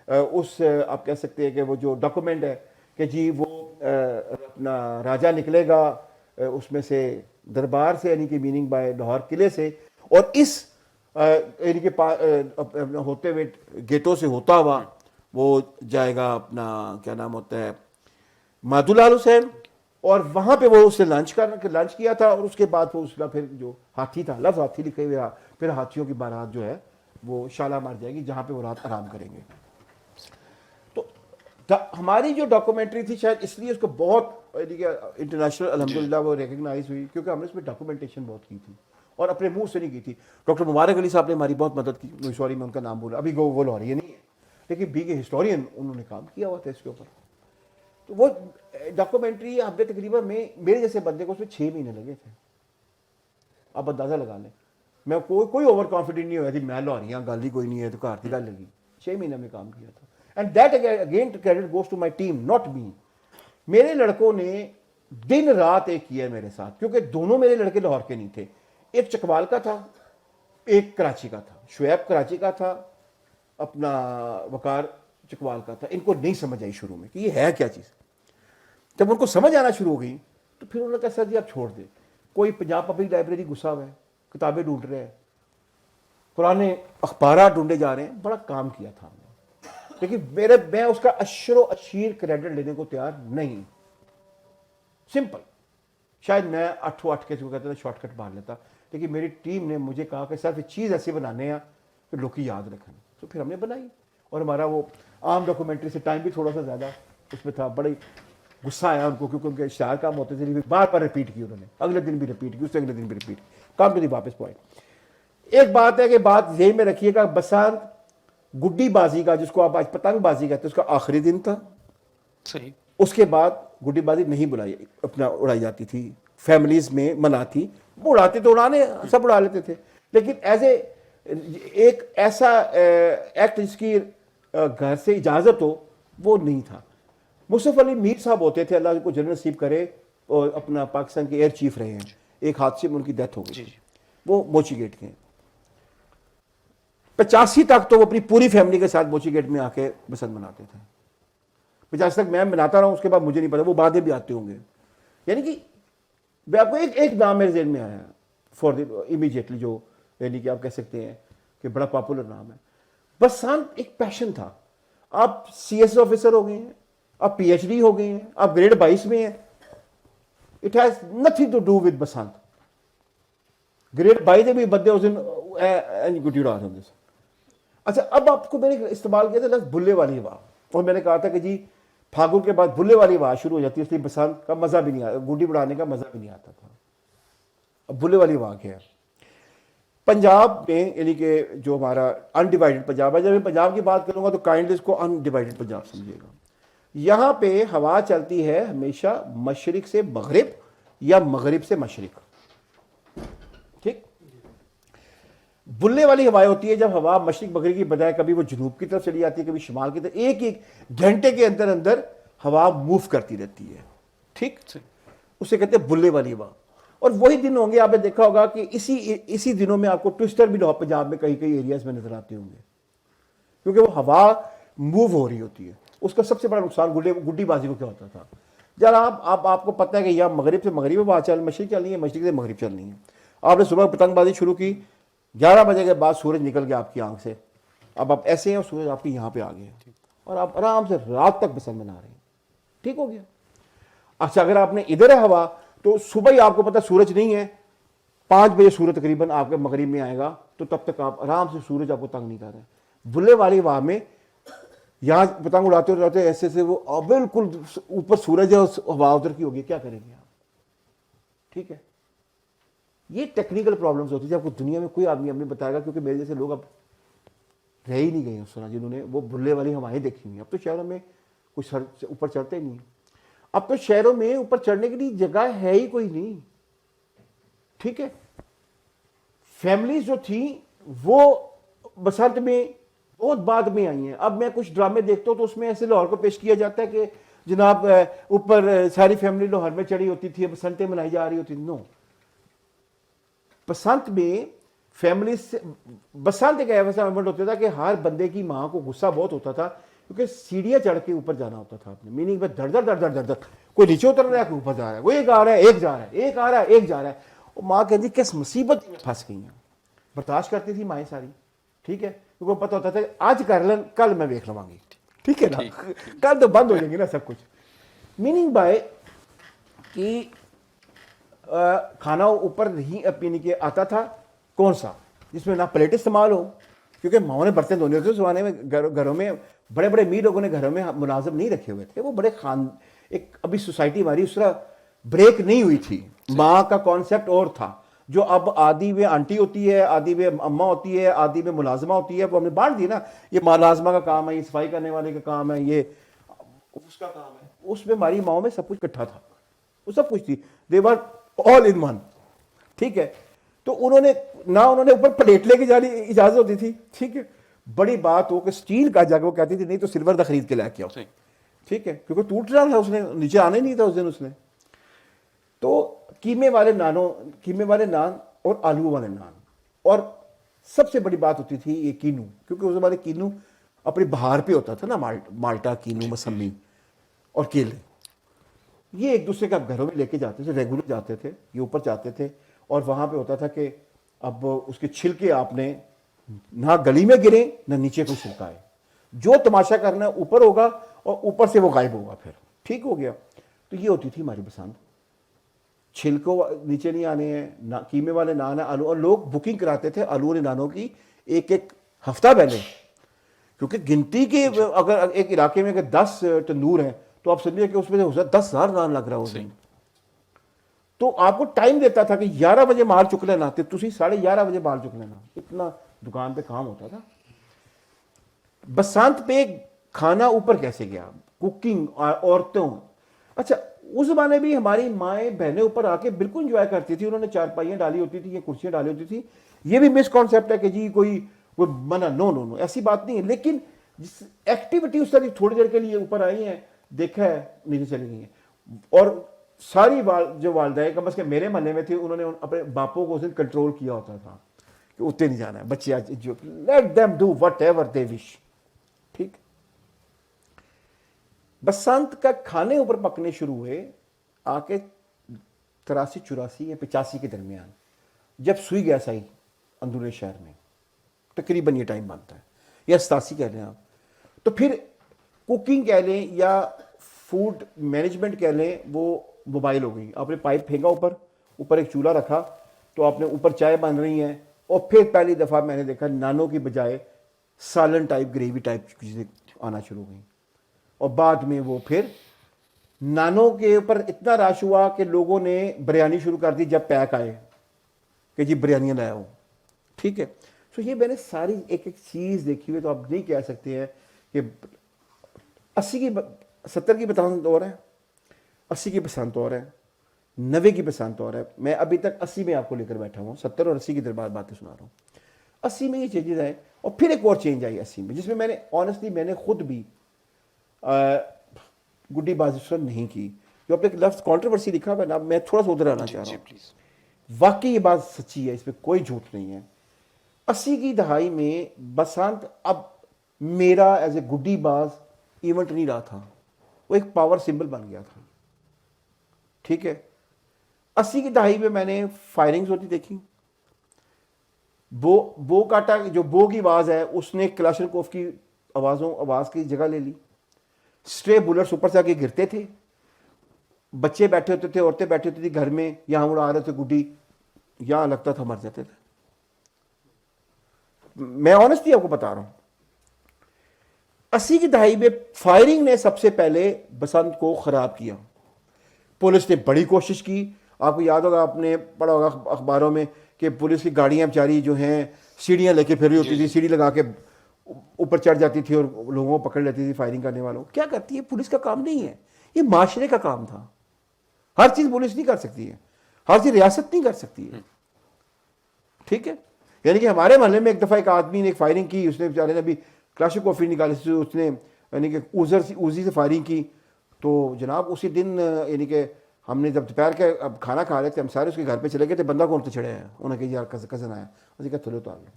[SPEAKER 1] اس آپ کہہ سکتے ہیں کہ وہ جو ڈاکومنٹ ہے کہ جی وہ اپنا راجہ نکلے گا اس میں سے دربار سے, یعنی کہ میننگ بائی لاہور قلعے سے, اور اس یعنی کہ ہوتے ہوئے گیٹوں سے ہوتا ہوا وہ جائے گا اپنا کیا نام ہوتا ہے مادھو لال حسین, اور وہاں پہ وہ اس نے لنچ کیا تھا. اور اس کے بعد وہ اس کا پھر جو ہاتھی تھا, لفظ ہاتھی لکھے ہوئے, پھر ہاتھیوں کی بارات جو ہے وہ شالہ مار جائے گی جہاں پہ وہ رات آرام کریں گے. تو ہماری جو ڈاکومنٹری تھی شاید اس لیے اس کو بہت انٹرنیشنل الحمدللہ وہ ریکگنائز ہوئی, کیونکہ ہم نے اس میں ڈاکومنٹیشن بہت کی تھی اور اپنے منہ سے نہیں کی تھی. ڈاکٹر مبارک علی صاحب نے ہماری بہت مدد کی, سوری میں ان کا نام بولا, ابھی وہ لاہوری نہیں ہے لیکن بی کے ہسٹورین انہوں نے کام کیا ہوا تھا اس کے اوپر. تو وہ ڈاکومنٹری ہم نے تقریباً میرے جیسے بندے کو اس میں 6 مہینے لگے تھے. آپ اندازہ لگا لیں, میں کوئی اوور کانفیڈنٹ نہیں ہوا تھی میں لاہوری ہاں, گل ہی کوئی نہیں ہے تو گھر کی گل لگی. 6 مہینے میں کام کیا تھا. And that again credit goes to my team, not me. میرے لڑکوں نے دن رات ایک کیا ہے میرے ساتھ, کیونکہ دونوں میرے لڑکے لاہور کے نہیں تھے. ایک چکوال کا تھا, ایک کراچی کا تھا. شعیب کراچی کا تھا, اپنا وقار چکوال کا تھا. ان کو نہیں سمجھ آئی شروع میں کہ یہ ہے کیا چیز. جب ان کو سمجھ آنا شروع ہو گئی تو پھر انہوں نے کہا سر جی آپ چھوڑ دیں. کوئی پنجاب پبلک لائبریری گھسا ہوا ہے, کتابیں ڈھونڈ رہے ہیں, پرانے اخبارات ڈھونڈے جا رہے ہیں. بڑا کام کیا تھا ہم نے, لیکن میں اس کا اشر و اشیر کریڈٹ لینے کو تیار نہیں. سمپل, شاید میں 8 کے جو کہتا تھا شارٹ کٹ مار لیتا, لیکن میری ٹیم نے مجھے کہا کہ صرف چیز ایسی بنانے ہیں کہ لوگ یاد رکھیں. تو پھر ہم نے بنائی, اور ہمارا وہ عام ڈاکومنٹری سے ٹائم بھی تھوڑا سا زیادہ اس میں تھا. بڑی غصہ آیا ان کو کیونکہ ان کے اشتہار کام ہوتے تھے، لیکن بار بار ریپیٹ کی انہوں نے، اگلے دن بھی ریپیٹ کی، اس سے اگلے دن بھی ریپیٹ کی، کام پہ نہیں واپس پوائنٹ۔ ایک بات ہے کہ بات ذہن میں رکھیے گا، بسنت گڈی بازی کا، جس کو آپ آج پتنگ بازی کہتے ہیں، اس کا آخری دن تھا۔
[SPEAKER 2] صحیح۔
[SPEAKER 1] اس کے بعد گڈی بازی نہیں بلائی اپنا اڑائی جاتی تھی، فیملیز میں منع تھی، وہ اڑاتے تو اڑانے سب اڑا لیتے تھے، لیکن ایز اے ایک ایسا ایکٹ جس کی گھر سے اجازت ہو وہ نہیں تھا۔ مصطفیٰ علی میر صاحب ہوتے تھے، اللہ ان کو جنت نصیب کرے، اور اپنا پاکستان کے ایئر چیف رہے ہیں، ایک حادثے میں ان کی ڈیتھ ہو گئی تھی، وہ موچی گیٹ کے ہیں۔ 85 تک تو وہ اپنی پوری فیملی کے ساتھ موچی گیٹ میں آ کے بسنت مناتے تھے۔ 85 تک میں مناتا رہا ہوں، اس کے بعد مجھے نہیں پتا وہ بعد میں بھی آتے ہوں گے۔ یعنی کہ میں آپ کو ایک نام میرے ذہن میں آیا فار امیڈیٹلی، جو یعنی کہ آپ کہہ سکتے ہیں کہ بڑا پاپولر نام ہے۔ بسنت ایک پیشن تھا۔ آپ سی ایس آفیسر ہو گئے ہیں، آپ پی ایچ ڈی ہو گئے ہیں، آپ گریڈ 22 میں ہیں، it has nothing to do with Basant. Grade 22 میں بندے اس دن گڈی اڑا رہے ہیں۔ اچھا، اب آپ کو میں نے استعمال کیا تھا لفظ بلے والی ہوا، اور میں نے کہا تھا کہ جی پھاگو کے بعد بلے والی ہوا شروع ہو جاتی ہے، اس لیے بسنت کا مزہ بھی نہیں آتا، گڈی اڑانے کا مزہ بھی نہیں آتا تھا۔ اب بلے والی ہوا کیا ہے؟ پنجاب میں، یعنی کہ جو ہمارا انڈیوائڈڈ پنجاب ہے، جب میں پنجاب کی بات کروں گا تو کائنڈلی اس کو انڈیوائڈڈ پنجاب سمجھیے گا۔ یہاں پہ ہوا چلتی ہے ہمیشہ مشرق سے مغرب یا مغرب سے مشرق، ٹھیک؟ بلے والی ہوائیں ہوتی ہے جب ہوا مشرق مغرب کی بجائے کبھی وہ جنوب کی طرف چلی جاتی ہے، کبھی شمال کی طرف، ایک ایک گھنٹے کے اندر اندر ہوا موو کرتی رہتی ہے، ٹھیک؟ اسے کہتے ہیں بلے والی ہوا۔ اور وہی دن ہوں گے، آپ نے دیکھا ہوگا کہ اسی دنوں میں آپ کو ٹوسٹر بھی پنجاب میں کئی ایریاز میں نظر آتے ہوں گے، کیونکہ وہ ہوا موو ہو رہی ہوتی ہے۔ اس کا سب سے بڑا نقصان گڈی بازی کو کیا ہوتا تھا؟ جب آپ کو پتہ ہے کہ یا مغرب سے مغرب بات مشرق چلنی ہے، مشرق سے مغرب چلنی ہے، آپ نے صبح پتنگ بازی شروع کی، 11 بجے کے بعد سورج نکل گیا آپ کی آنکھ سے، اب آپ ایسے ہیں اور سورج آپ کی یہاں پہ آ گیا، اور آپ آرام سے رات تک بسنت منا رہے ہیں، ٹھیک ہو گیا۔ اچھا، اگر آپ نے ادھر ہے ہوا تو صبح ہی آپ کو پتہ سورج نہیں ہے، 5 بجے سورج تقریباً آپ کے مغرب میں آئے گا، تو تب تک آپ آرام سے سورج آپ کو تنگ نہیں کر رہے ہیں۔ بلے والی ہوا میں یہاں پتنگ اڑاتے ایسے سے وہ بالکل اوپر سورج ہے اور ہوا ادھر کی ہوگی، کیا کریں گے آپ؟ ٹھیک ہے، یہ ٹیکنیکل پرابلمز ہوتی ہیں، آپ کو دنیا میں کوئی آدمی ہمیں بتائے گا، کیونکہ میرے جیسے لوگ اب رہ ہی نہیں گئے اس طرح جنہوں نے وہ بلے والی ہوائیں دیکھی ہوئی ہیں۔ اب تو شہروں میں کچھ اوپر چڑھتے نہیں ہیں، اب تو شہروں میں اوپر چڑھنے کے لیے جگہ ہے ہی کوئی نہیں، ٹھیک ہے؟ فیملیز جو تھیں وہ بسنت میں بہت بعد میں آئی ہیں۔ اب میں کچھ ڈرامے دیکھتا ہوں تو اس میں ایسے لاہور کو پیش کیا جاتا ہے کہ جناب اوپر ساری فیملی لاہور میں چڑھی ہوتی تھی، بسنتیں منائی جا رہی ہوتی تھی۔ نو، بسنت میں فیملی سے بسنت ایک ایسا مومنٹ ہوتا تھا کہ ہر بندے کی ماں کو غصہ بہت ہوتا تھا، کیونکہ سیڑھیاں چڑھ کے اوپر جانا ہوتا تھا اپنے، میننگ میں دھڑ دھڑ، کوئی نیچے اتر رہا ہے، کوئی اوپر جا رہا ہے، کوئی ایک آ رہا ہے ایک جا رہا ہے، ایک آ رہا ہے ایک جا رہا ہے۔ اور ماں کہتی کس مصیبت میں پھنس گئی ہیں، برداشت کرتی تھی مائیں ساری، ٹھیک ہے، کیونکہ پتہ ہوتا تھا کہ آج کر لیں کل میں دیکھ لواں گی، ٹھیک ہے نا، کل تو بند ہو جائیں گے نا سب کچھ۔ میننگ بائی کہ کھانا اوپر نہیں پینے کے آتا تھا، کون سا جس میں نہ پلیٹ استعمال ہو، کیونکہ ماؤں نے برتن دھونے ہوتے، اس زمانے میں گھروں میں بڑے بڑے امیر لوگوں نے گھروں میں ملازم نہیں رکھے ہوئے تھے، وہ بڑے ایک ابھی سوسائٹی ہماری اس طرح بریک نہیں ہوئی تھی، ماں کا کانسیپٹ اور تھا، جو اب آدھی میں آنٹی ہوتی ہے، آدھی میں اماں ہوتی ہے، آدھی میں ملازمہ ہوتی ہے، وہ ہم نے بانٹ دی نا، یہ ملازمہ کا کام ہے، یہ صفائی کرنے والے کا کام ہے، یہ اس کا کام ہے۔ اس میں ہماری ماؤں میں سب کچھ اکٹھا تھا، وہ سب کچھ تھی، دے ور آل ان ون، ٹھیک ہے۔ تو انہوں نے اوپر پلیٹ لے کے جانے اجازت ہوتی تھی، ٹھیک ہے، بڑی بات ہو کہ سٹیل کا جگ، وہ کہتی تھی نہیں تو سلور دا خرید کے لے کے آؤ، ٹھیک ہے، کیونکہ ٹوٹ رہا تھا، اس نے نیچے آنے نہیں تھا اس دن اس نے۔ تو قیمے والے نان اور آلو والے نان، اور سب سے بڑی بات ہوتی تھی یہ کینو، کیونکہ اس زمانے کینو اپنی بہار پہ ہوتا تھا نا، مالٹا کینو مسمی اور کیلے، یہ ایک دوسرے کے گھروں میں لے کے جاتے تھے، ریگولر جاتے تھے، یہ اوپر جاتے تھے، اور وہاں پہ ہوتا تھا کہ اب اس کے چھلکے آپ نے نہ گلی میں گریں نہ نیچے کوئی چھلکا ہے، جو تماشا کرنا ہے اوپر ہوگا اور اوپر سے وہ غائب ہوگا، پھر ٹھیک ہو گیا۔ تو یہ ہوتی تھی ہماری پسند، چھلکوں نیچے نہیں آنے ہیں، قیمے والے نان ہیں، آلو، اور لوگ بکنگ کراتے تھے آلو والے نانوں کی ایک ہفتہ پہلے، کیونکہ گنتی کے اگر ایک علاقے میں اگر 10 تندور ہیں تو آپ سمجھیے کہ اس میں سے 10,000 نان لگ رہا ہے اس دن. تو آپ کو ٹائم دیتا تھا کہ 11 بجے مال چک لینا, تو تسی 11:30 بجے مال چک لینا. اتنا دکان پہ کام ہوتا تھا. بسنت پہ کھانا اوپر کیسے گیا, کوکنگ, عورتوں. اچھا اس زمانے بھی ہماری مائیں بہنیں اوپر آ کے بالکل انجوائے کرتی تھی, انہوں نے چارپائیاں ڈالی ہوتی تھی یا کرسیاں ڈالی ہوتی تھی. یہ بھی مس کانسیپٹ ہے کہ جی کوئی منع, نو ایسی بات نہیں ہے. لیکن جس ایکٹیویٹی اس طرح تھوڑی دیر کے لیے اوپر آئی ہیں, دیکھا ہے, نیچے چلی گئی ہیں. اور ساری جو والدائیں کم از کم میرے محلے میں تھی, انہوں نے اپنے باپوں کو اس دن کنٹرول کیا ہوتا تھا کہ اتنے نہیں جانا ہے بچے, آج جو let them do whatever they wish. ٹھیک. بسنت کا کھانے اوپر پکنے شروع ہوئے آ کے 83 84 یا 85 کے درمیان, جب سوئی گیس آئی اندرون شہر میں, تقریباً یہ ٹائم بنتا ہے, یا 87 کہہ لیں آپ. تو پھر کوکنگ کہہ لیں یا فوڈ مینجمنٹ کہہ لیں, وہ موبائل ہو گئی. آپ نے پائپ پھینکا اوپر ایک چولہا رکھا, تو آپ نے اوپر چائے بن رہی ہیں, اور پھر پہلی دفعہ میں نے دیکھا نانوں کی بجائے سالن ٹائپ, گریوی ٹائپ چیزیں آنا شروع ہو گئیں. اور بعد میں وہ پھر نانوں کے اوپر اتنا رش ہوا کہ لوگوں نے بریانی شروع کر دی جب پیک آئے کہ جی بریانیاں لایا ہو. ٹھیک ہے. تو یہ میں نے ساری ایک چیز دیکھی ہوئی, تو آپ نہیں کہہ سکتے ہیں کہ 70 کی پسند اور ہے, 80 کی پسند اور ہے, 90 کی پسند اور ہے. میں ابھی تک 80 میں آپ کو لے کر بیٹھا ہوں, 70 اور 80 کی دربار باتیں سنا رہا ہوں. 80 میں یہ چینجز آئے, اور پھر ایک اور چینج آئی 80 میں, جس میں نے آنیسٹلی میں نے خود بھی گڈی بازی اس نہیں کی. جو آپ نے لفظ کانٹروورسی لکھا ہوا نا, میں تھوڑا سا ادھر آنا چاہ رہا ہوں. واقعی یہ بات سچی ہے, اس میں کوئی جھوٹ نہیں ہے. 80 کی دہائی میں بسنت اب میرا ایز اے گڈی باز ایونٹ نہیں رہا تھا, وہ ایک پاور سمبل بن گیا تھا. ٹھیک ہے. 80 کی دہائی میں میں نے فائرنگز ہوتی دیکھی. بو کاٹا, جو بو کی آواز ہے اس نے کلاشنکوف کی آواز کی جگہ لے لی. سٹرے بلٹس اوپر سے آ کے گرتے تھے, بچے بیٹھے ہوتے تھے, عورتیں بیٹھی ہوتی تھی گھر میں, یہاں اڑا رہے تھے گڈی, یہاں لگتا تھا مر جاتے تھے. میں آنیسٹلی آپ کو بتا رہا ہوں. 80 کی دہائی میں فائرنگ نے سب سے پہلے بسنت کو خراب کیا. پولیس نے بڑی کوشش کی. آپ کو یاد ہوگا, آپ نے پڑھا ہوگا اخباروں میں کہ پولیس کی گاڑیاں بیچاری جو ہیں سیڑھیاں لے کے پھر رہی ہوتی تھی, سیڑھی لگا کے اوپر چڑھ جاتی تھی اور لوگوں کو پکڑ لیتی تھی فائرنگ کرنے والوں. کیا کرتی ہے, پولیس کا کام نہیں ہے, یہ معاشرے کا کام تھا. ہر چیز پولیس نہیں کر سکتی ہے, ہر چیز ریاست نہیں کر سکتی ہے. ٹھیک ہے. یعنی کہ ہمارے محلے میں ایک دفعہ ایک آدمی نے ایک فائرنگ کی, اس نے بیچارے نے ابھی کلاشنکوف نکالی, اس نے یعنی کہ اوزی سے فائرنگ کی. تو جناب اسی دن یعنی کہ ہم نے جب دوپہر کے اب کھانا کھا رہے تھے, ہم سارے اس کے گھر پہ چلے گئے تھے. بندہ کون سے چڑھے ہیں, انہوں نے کہا یار کزن آیا, اس نے کہا تھلے اتار لو.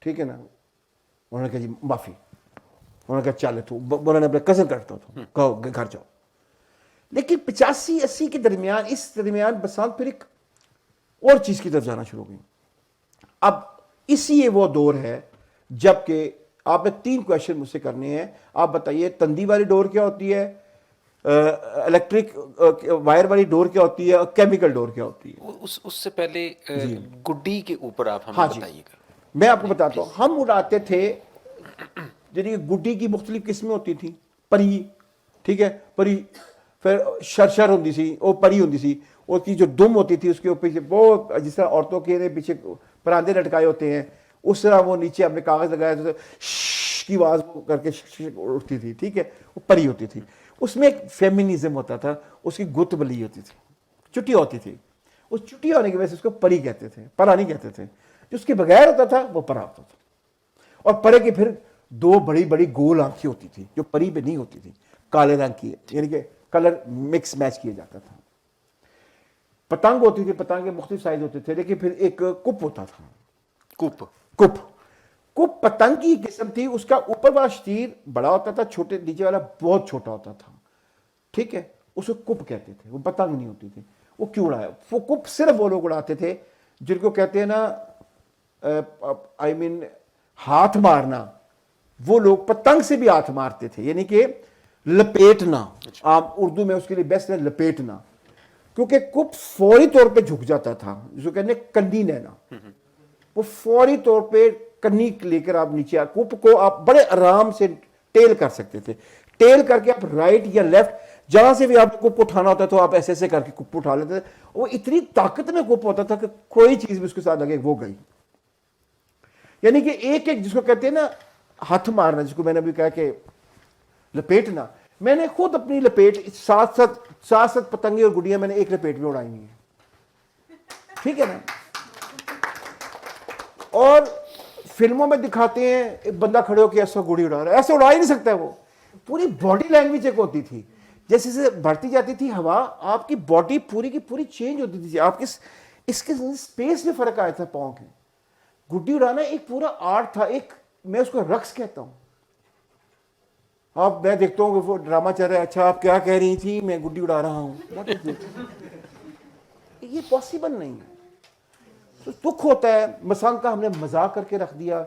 [SPEAKER 1] ٹھیک ہے نا. انہوں نے کہا جی معافی. انہوں نے کہا چل تو, انہوں نے اپنے کزن کرتا تھا, کہو گھر جاؤ. لیکن 85 80 کے درمیان, اس درمیان بسنت پھر ایک اور چیز کی طرف جانا شروع ہو گئی. اب اسی وہ دور ہے جب کہ آپ نے 3 کویشچن مجھ سے کرنے ہیں. آپ بتائیے تندی والی ڈور کیا ہوتی ہے, الیکٹرک وائر والی ڈور کیا ہوتی ہے, اور کیمیکل ڈور کیا ہوتی ہے.
[SPEAKER 2] اس سے پہلے گڈی کے اوپر آپ ہمیں بتائیے گا.
[SPEAKER 1] میں آپ کو بتاتا ہوں. ہم اڑاتے تھے, یعنی گڈی کی مختلف قسمیں ہوتی تھیں. پری, ٹھیک ہے, پری, پھر شرشر ہوتی سی, وہ پری ہوتی سی, اس کی جو دم ہوتی تھی اس کے اوپر وہ جس طرح عورتوں کے پیچھے پراندے لٹکائے ہوتے ہیں, اس طرح وہ نیچے اپنے کاغذ لگائے تو شش کی آواز کر کے اٹھتی تھی. ٹھیک ہے, وہ پری ہوتی تھی. اس میں ایک فیمینزم ہوتا تھا, اس کی گت بلی ہوتی تھی, چٹی ہوتی تھی. اس چٹی ہونے کی وجہ سے اس کو پری کہتے تھے, پرا نہیں کہتے تھے. جو اس کے بغیر ہوتا تھا وہ پرا ہوتا تھا. اور پرے کی پھر 2 بڑی بڑی گول آنکھیں ہوتی تھی جو پری پہ نہیں ہوتی تھی, کالے رنگ کی, یعنی کہ کلر مکس میچ کیا جاتا تھا. پتنگ ہوتی تھی, پتنگ کے مختلف سائز ہوتے تھے. لیکن پھر ایک کپ ہوتا تھا, کپ پتنگ کی قسم تھی. اس کا اوپر والا شتیر بڑا ہوتا تھا, چھوٹے نیچے والا بہت چھوٹا ہوتا تھا. ٹھیک ہے, اس کو کپ کہتے تھے, وہ پتنگ نہیں ہوتی تھی. وہ کیوں اڑایا, وہ کپ صرف وہ لوگ اڑاتے تھے جن کو کہتے ہیں نا آئی مین ہاتھ مارنا. وہ لوگ پتنگ سے بھی ہاتھ مارتے تھے, یعنی کہ لپیٹنا. آپ اردو میں اس کے لیے بیسٹ ہے لپیٹنا, کیونکہ کپ فوری طور پہ جھک جاتا تھا, جس کو کہتے ہیں کنی لینا. وہ فوری طور پہ کنی لے کر آپ نیچے, کپ کو آپ بڑے آرام سے ٹیل کر سکتے تھے. ٹیل کر کے آپ رائٹ یا لیفٹ جہاں سے بھی آپ کپ اٹھانا ہوتا ہے تو آپ ایسے ایسے کر کے کپ اٹھا لیتے تھے. وہ اتنی طاقت میں کپ ہوتا تھا کہ کوئی چیز بھی اس کے ساتھ لگے وہ گئی. یعنی کہ ایک ایک جس کو کہتے ہیں نا ہاتھ مارنا, جس کو میں نے ابھی کہا کہ لپیٹنا, میں نے خود اپنی لپیٹ سات سات پتنگیں اور گڈیاں میں نے ایک لپیٹ میں اڑائی ہیں, ٹھیک ہے نا. اور فلموں میں دکھاتے ہیں ایک بندہ کھڑے ہو کے ایسا گڑی اڑا رہا ہے, ایسے اڑا ہی نہیں سکتا ہے. وہ پوری باڈی لینگویج ایک ہوتی تھی, جیسے جیسے بڑھتی جاتی تھی ہوا آپ کی باڈی پوری کی پوری چینج ہوتی تھی. آپ اس کے اسپیس میں فرق آیا تھا پاؤں کے. گڈی اڑانا ایک پورا آرٹ تھا, ایک میں اس کو رقص کہتا ہوں. میں دیکھتا ہوں کہ وہ ڈرامہ چل رہا ہے, اچھا آپ کیا کہہ رہی تھی, میں گڈی اڑا رہا ہوں. یہ پاسبل نہیں ہے. دکھ ہوتا ہے مسانگ کا ہم نے مذاق کر کے رکھ دیا.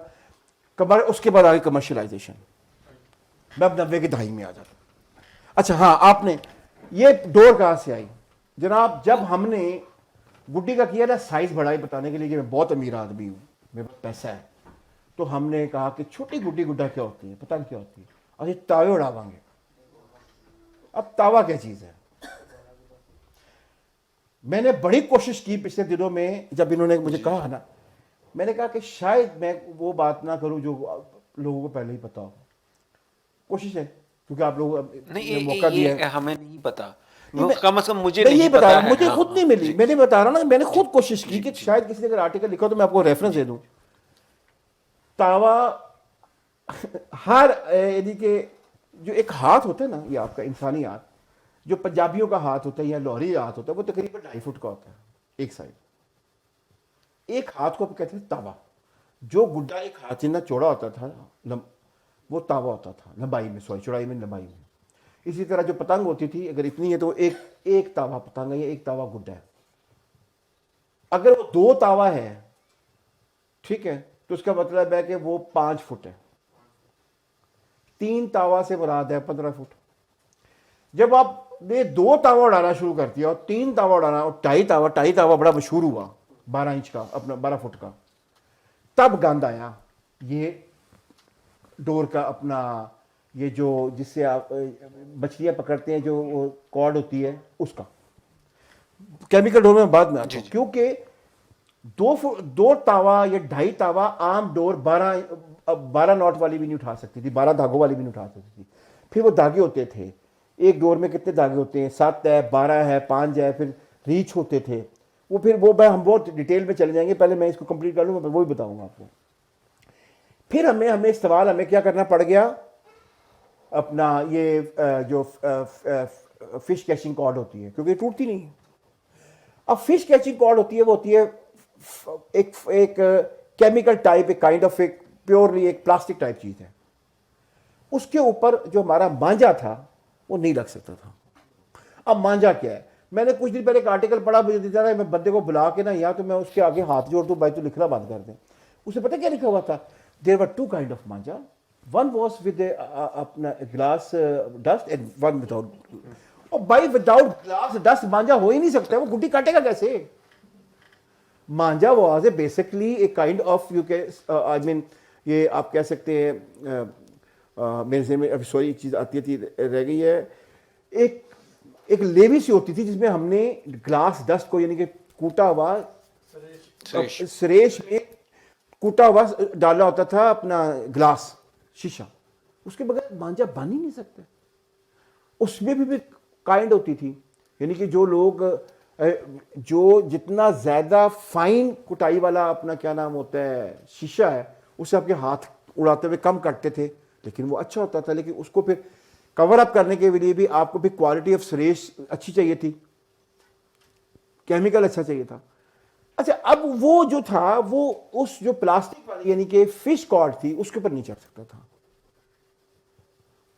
[SPEAKER 1] اس کے بعد آگے کمرشلائزیشن, میں اب 90 کی دہائی میں آ جاتا ہوں. اچھا ہاں, آپ نے یہ ڈور کہاں سے آئی جناب؟ جب ہم نے گڈی کا کیا نا سائز بڑھائی بتانے کے لیے کہ میں بہت امیر آدمی ہوں, میرے پاس پیسہ ہے, تو ہم نے کہا کہ چھوٹی گڈی گڈا کیا ہوتی ہے, پتہ نہیں کیا ہوتی ہے, اور یہ تاوے اڑاویں گے. اب تاوا کیا چیز ہے؟ میں نے بڑی کوشش کی پچھلے دنوں میں, جب انہوں نے مجھے کہا نا, میں نے کہا کہ شاید میں وہ بات نہ کروں جو لوگوں کو پہلے ہی پتا ہو. کوشش ہے کیونکہ آپ لوگوں نے موقع دیا ہے.
[SPEAKER 2] ہمیں نہیں پتا, کم از کم مجھے
[SPEAKER 1] میں یہ
[SPEAKER 2] نہیں
[SPEAKER 1] بتا
[SPEAKER 2] پتا
[SPEAKER 1] رہا ہوں,
[SPEAKER 2] ہے.
[SPEAKER 1] مجھے خود نہیں ملی. میں نے بتا رہا نا, میں نے خود کوشش کی کہ شاید کسی نے اگر آرٹیکل لکھا تو میں آپ کو ریفرنس دے دوں. تاوا ہر یعنی کہ جو ایک ہاتھ ہوتا ہے نا, یہ آپ کا انسانی ہاتھ, جو پنجابیوں کا ہاتھ ہوتا ہے یا لاہوری ہاتھ ہوتا ہے, وہ تقریباً 2.5 فٹ کا ہوتا ہے ایک سائڈ. ایک ہاتھ کو آپ کہتے ہیں تاوا. جو گڈا ایک ہاتھ جتنا چوڑا ہوتا تھا وہ تاوا ہوتا تھا, لمبائی میں, چوڑائی میں, لمبائی میں. اسی طرح جو پتنگ ہوتی تھی اگر اتنی ہے تو ایک تاوا پتنگ ہے یا ایک تاوا گڈا ہے. اگر وہ 2 تاوا ہے, ٹھیک ہے, تو اس کا مطلب ہے کہ وہ 5 فٹ ہے. 3 تاوا سے مراد ہے 15 فٹ. جب آپ نے 2 تاوا اڑانا شروع کر دیا اور 3 تاوا اڑانا, اور 2.5 تاوا بڑا مشہور ہوا 12 انچ کا, اپنا 12 فٹ کا, تب گند آیا یہ ڈور کا اپنا, یہ جو جس سے آپ مچھلیاں پکڑتے ہیں جو وہ کارڈ ہوتی ہے اس کا. کیمیکل ڈور میں بعد میں آتا ہوں, کیونکہ 2 تاوا یا 2.5 تاوا عام ڈور 12 ناٹ والی بھی نہیں اٹھا سکتی تھی, 12 دھاگوں والی بھی نہیں اٹھا سکتی تھی. پھر وہ دھاگے ہوتے تھے, ایک ڈور میں کتنے دھاگے ہوتے ہیں, 7 ہے, 12 ہے, 5 ہے, پھر ریچ ہوتے تھے. وہ پھر وہ ہم بہت ڈیٹیل میں چلے جائیں گے, پہلے میں اس کو کمپلیٹ کر لوں گا, وہ بھی بتاؤں گا آپ کو. پھر ہمیں سوال ہمیں کیا کرنا پڑ گیا, اپنا یہ جو فش کیچنگ کارڈ ہوتی ہے, کیونکہ یہ ٹوٹتی نہیں ہے. اب فش کیچنگ کارڈ ہوتی ہے, وہ ہوتی ہے ایک کیمیکل ٹائپ, ایک کائنڈ آف ایک پیورلی ایک پلاسٹک ٹائپ چیز ہے. اس کے اوپر جو ہمارا مانجا تھا وہ نہیں لگ سکتا تھا. اب مانجا کیا ہے؟ میں نے کچھ دن پہلے ایک آرٹیکل پڑھا, مجھے دیتا ہے, میں بندے کو بلا کے نا, یا تو میں اس کے آگے ہاتھ جوڑ دوں, بھائی تو لکھنا بند کر دیں. اسے پتہ کیا لکھا ہوا تھا؟ There were 2 kind of manja, one was with اپنا glass dust and one without. اور بھائی وداؤٹ گلاس ڈسٹ مانجا ہو ہی نہیں سکتا, وہ گڈی کاٹے گا کیسے؟ Manja was a basically a kind of, you کہ آئی مین یہ آپ کہہ سکتے ہیں, میرے ذہن میں ابھی سوری ایک چیز آتی تھی رہ گئی ہے, ایک لیوی سی ہوتی تھی جس میں ہم نے گلاس ڈسٹ کو یعنی کہ کوٹا ہوا سریش میں کوٹا ہوا ڈالا ہوتا تھا اپنا گلاس شیشہ, اس کے بغیر مانجا بن ہی نہیں سکتا. اس میں بھی کائنڈ ہوتی تھی, یعنی کہ جو لوگ جو جتنا زیادہ فائن کٹائی والا اپنا کیا نام ہوتا ہے شیشہ ہے, اسے آپ کے ہاتھ اڑاتے ہوئے کم کٹتے تھے, لیکن وہ اچھا ہوتا تھا. لیکن اس کو پھر کور اپ کرنے کے لیے بھی آپ کو بھی کوالٹی آف سریش اچھی چاہیے تھی, کیمیکل اچھا چاہیے تھا. اچھا اب وہ جو تھا وہ اس جو پلاسٹک والی یعنی کہ فش کارڈ تھی اس کے اوپر نہیں چڑھ سکتا تھا.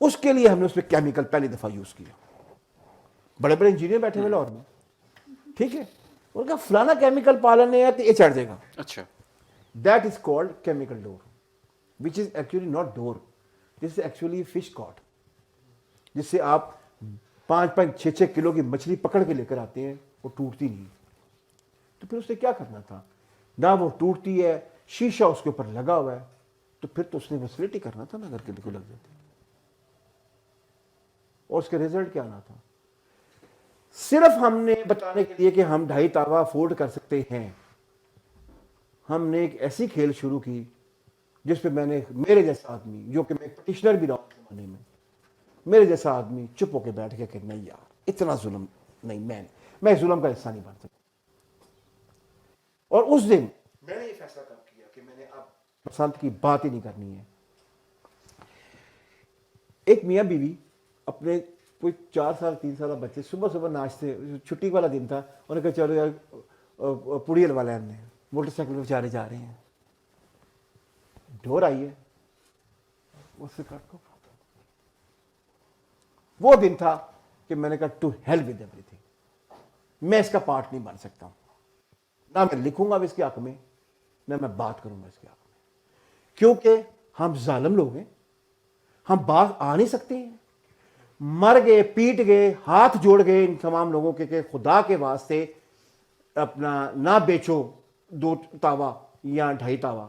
[SPEAKER 1] اس کے لیے ہم نے اس پہ کیمیکل پہلی دفعہ یوز کیا. بڑے بڑے انجینئر بیٹھے ہوئے لاہور میں, ٹھیک ہے, ان کا فلانا کیمیکل پالنے ہے تو یہ چڑھ جائے گا.
[SPEAKER 2] اچھا,
[SPEAKER 1] that is called chemical door, which is actually not door, this is actually fish card, جس سے آپ 5-6 کلو کی مچھلی پکڑ کے لے کر آتے ہیں, وہ ٹوٹتی نہیں. تو پھر اس نے کیا کرنا تھا, نہ وہ ٹوٹتی ہے, شیشہ اس کے اوپر لگا ہوا ہے, تو پھر تو اس نے ویسیلٹی کرنا تھا نا, اگر کسی کو لگ جاتی. اور اس کے رزلٹ کیا آنا تھا. صرف ہم نے بتانے کے لیے کہ ہم 2.5 تاوا افورڈ کر سکتے ہیں, ہم نے ایک ایسی کھیل شروع کی جس پہ میں نے, میرے جیسا آدمی جو کہ میں پٹیشنر بھی رہا ہوں زمانے میں, میرے جیسا آدمی چپ ہو کے بیٹھ گیا کہ نہیں یار اتنا ظلم نہیں, میں ظلم کا حصہ نہیں بن سکتا. اور اس دن میں نے یہ فیصلہ کیا کہ میں نے اب بسنت کی بات ہی نہیں کرنی ہے. ایک میاں بیوی اپنے کوئی 4 سال 3 سال بچے صبح ناشتے, چھٹی والا دن تھا, انہوں نے کہا چلو یار پوڑی حلوا لے آنے, موٹر سائیکل پہ بیچارے جا رہے ہیں, ڈور آئی ہے, اس سے کاٹ کو وہ دن تھا کہ میں نے کہا to hell with everything, میں اس کا پارٹ نہیں بن سکتا ہوں, نہ میں لکھوں گا اب اس کے حق میں, نہ میں بات کروں گا اس کے حق میں, کیونکہ ہم ظالم لوگ ہیں, ہم باز آ نہیں سکتے ہیں. مر گئے, پیٹ گئے, ہاتھ جوڑ گئے ان تمام لوگوں کے کہ خدا کے واسطے اپنا نہ بیچو 2 تاوا یا 2.5 تاوا,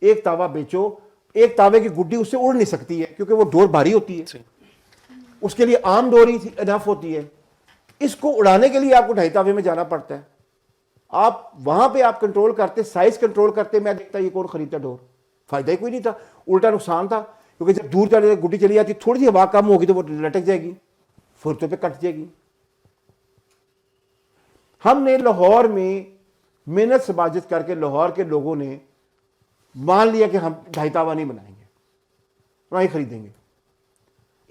[SPEAKER 1] 1 تاوا بیچو. ایک تاوے کی گڈی اس سے اڑ نہیں سکتی ہے کیونکہ وہ ڈور بھاری ہوتی ہے, اس کے لیے عام ڈور ہی انف ہوتی ہے. اس کو اڑانے کے لیے آپ کو 2.5 تاوے میں جانا پڑتا ہے. آپ وہاں پہ آپ کنٹرول کرتے, سائز کنٹرول کرتے, میں دیکھتا یہ کون خریدتا ڈور, فائدہ ہی کوئی نہیں تھا, الٹا نقصان تھا. کیونکہ جب دور چلے گڈی چلی جاتی, تھوڑی سی ہوا کم ہوگی تو وہ لٹک جائے گی, فرتوں پہ کٹ جائے گی. ہم نے لاہور میں محنت سماجت کر کے لاہور کے لوگوں نے مان لیا کہ ہم 2.5 تاوا نہیں بنائیں گے, نہ ہی خریدیں گے.